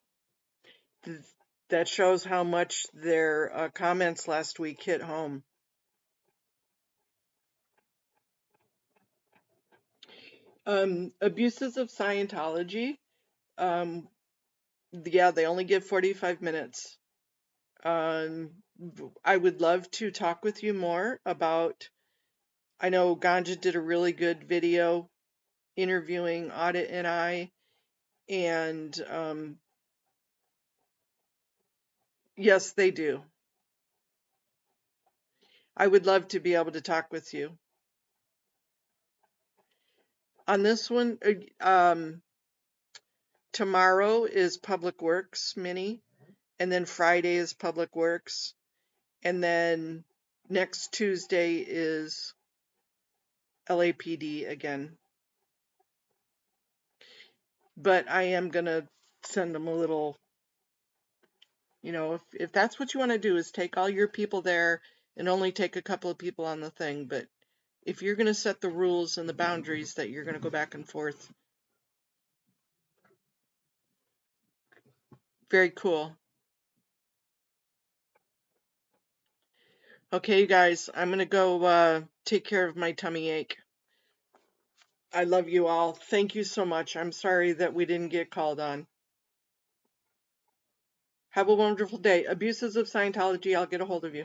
That shows how much their comments last week hit home. Abuses of Scientology. Yeah, they only give 45 minutes. I would love to talk with you more about, I know Ganja did a really good video interviewing Audit and I, and yes, they do. I would love to be able to talk with you. On this one, tomorrow is Public Works Mini, and then Friday is Public Works, and then next Tuesday is LAPD again. But I am going to send them a little, if that's what you want to do, is take all your people there and only take a couple of people on the thing. But if you're going to set the rules and the boundaries that you're going to go back and forth, very cool. Okay, you guys, I'm going to go take care of my tummy ache. I love you all. Thank you so much. I'm sorry that we didn't get called on. Have a wonderful day. Abuses of Scientology, I'll get a hold of you.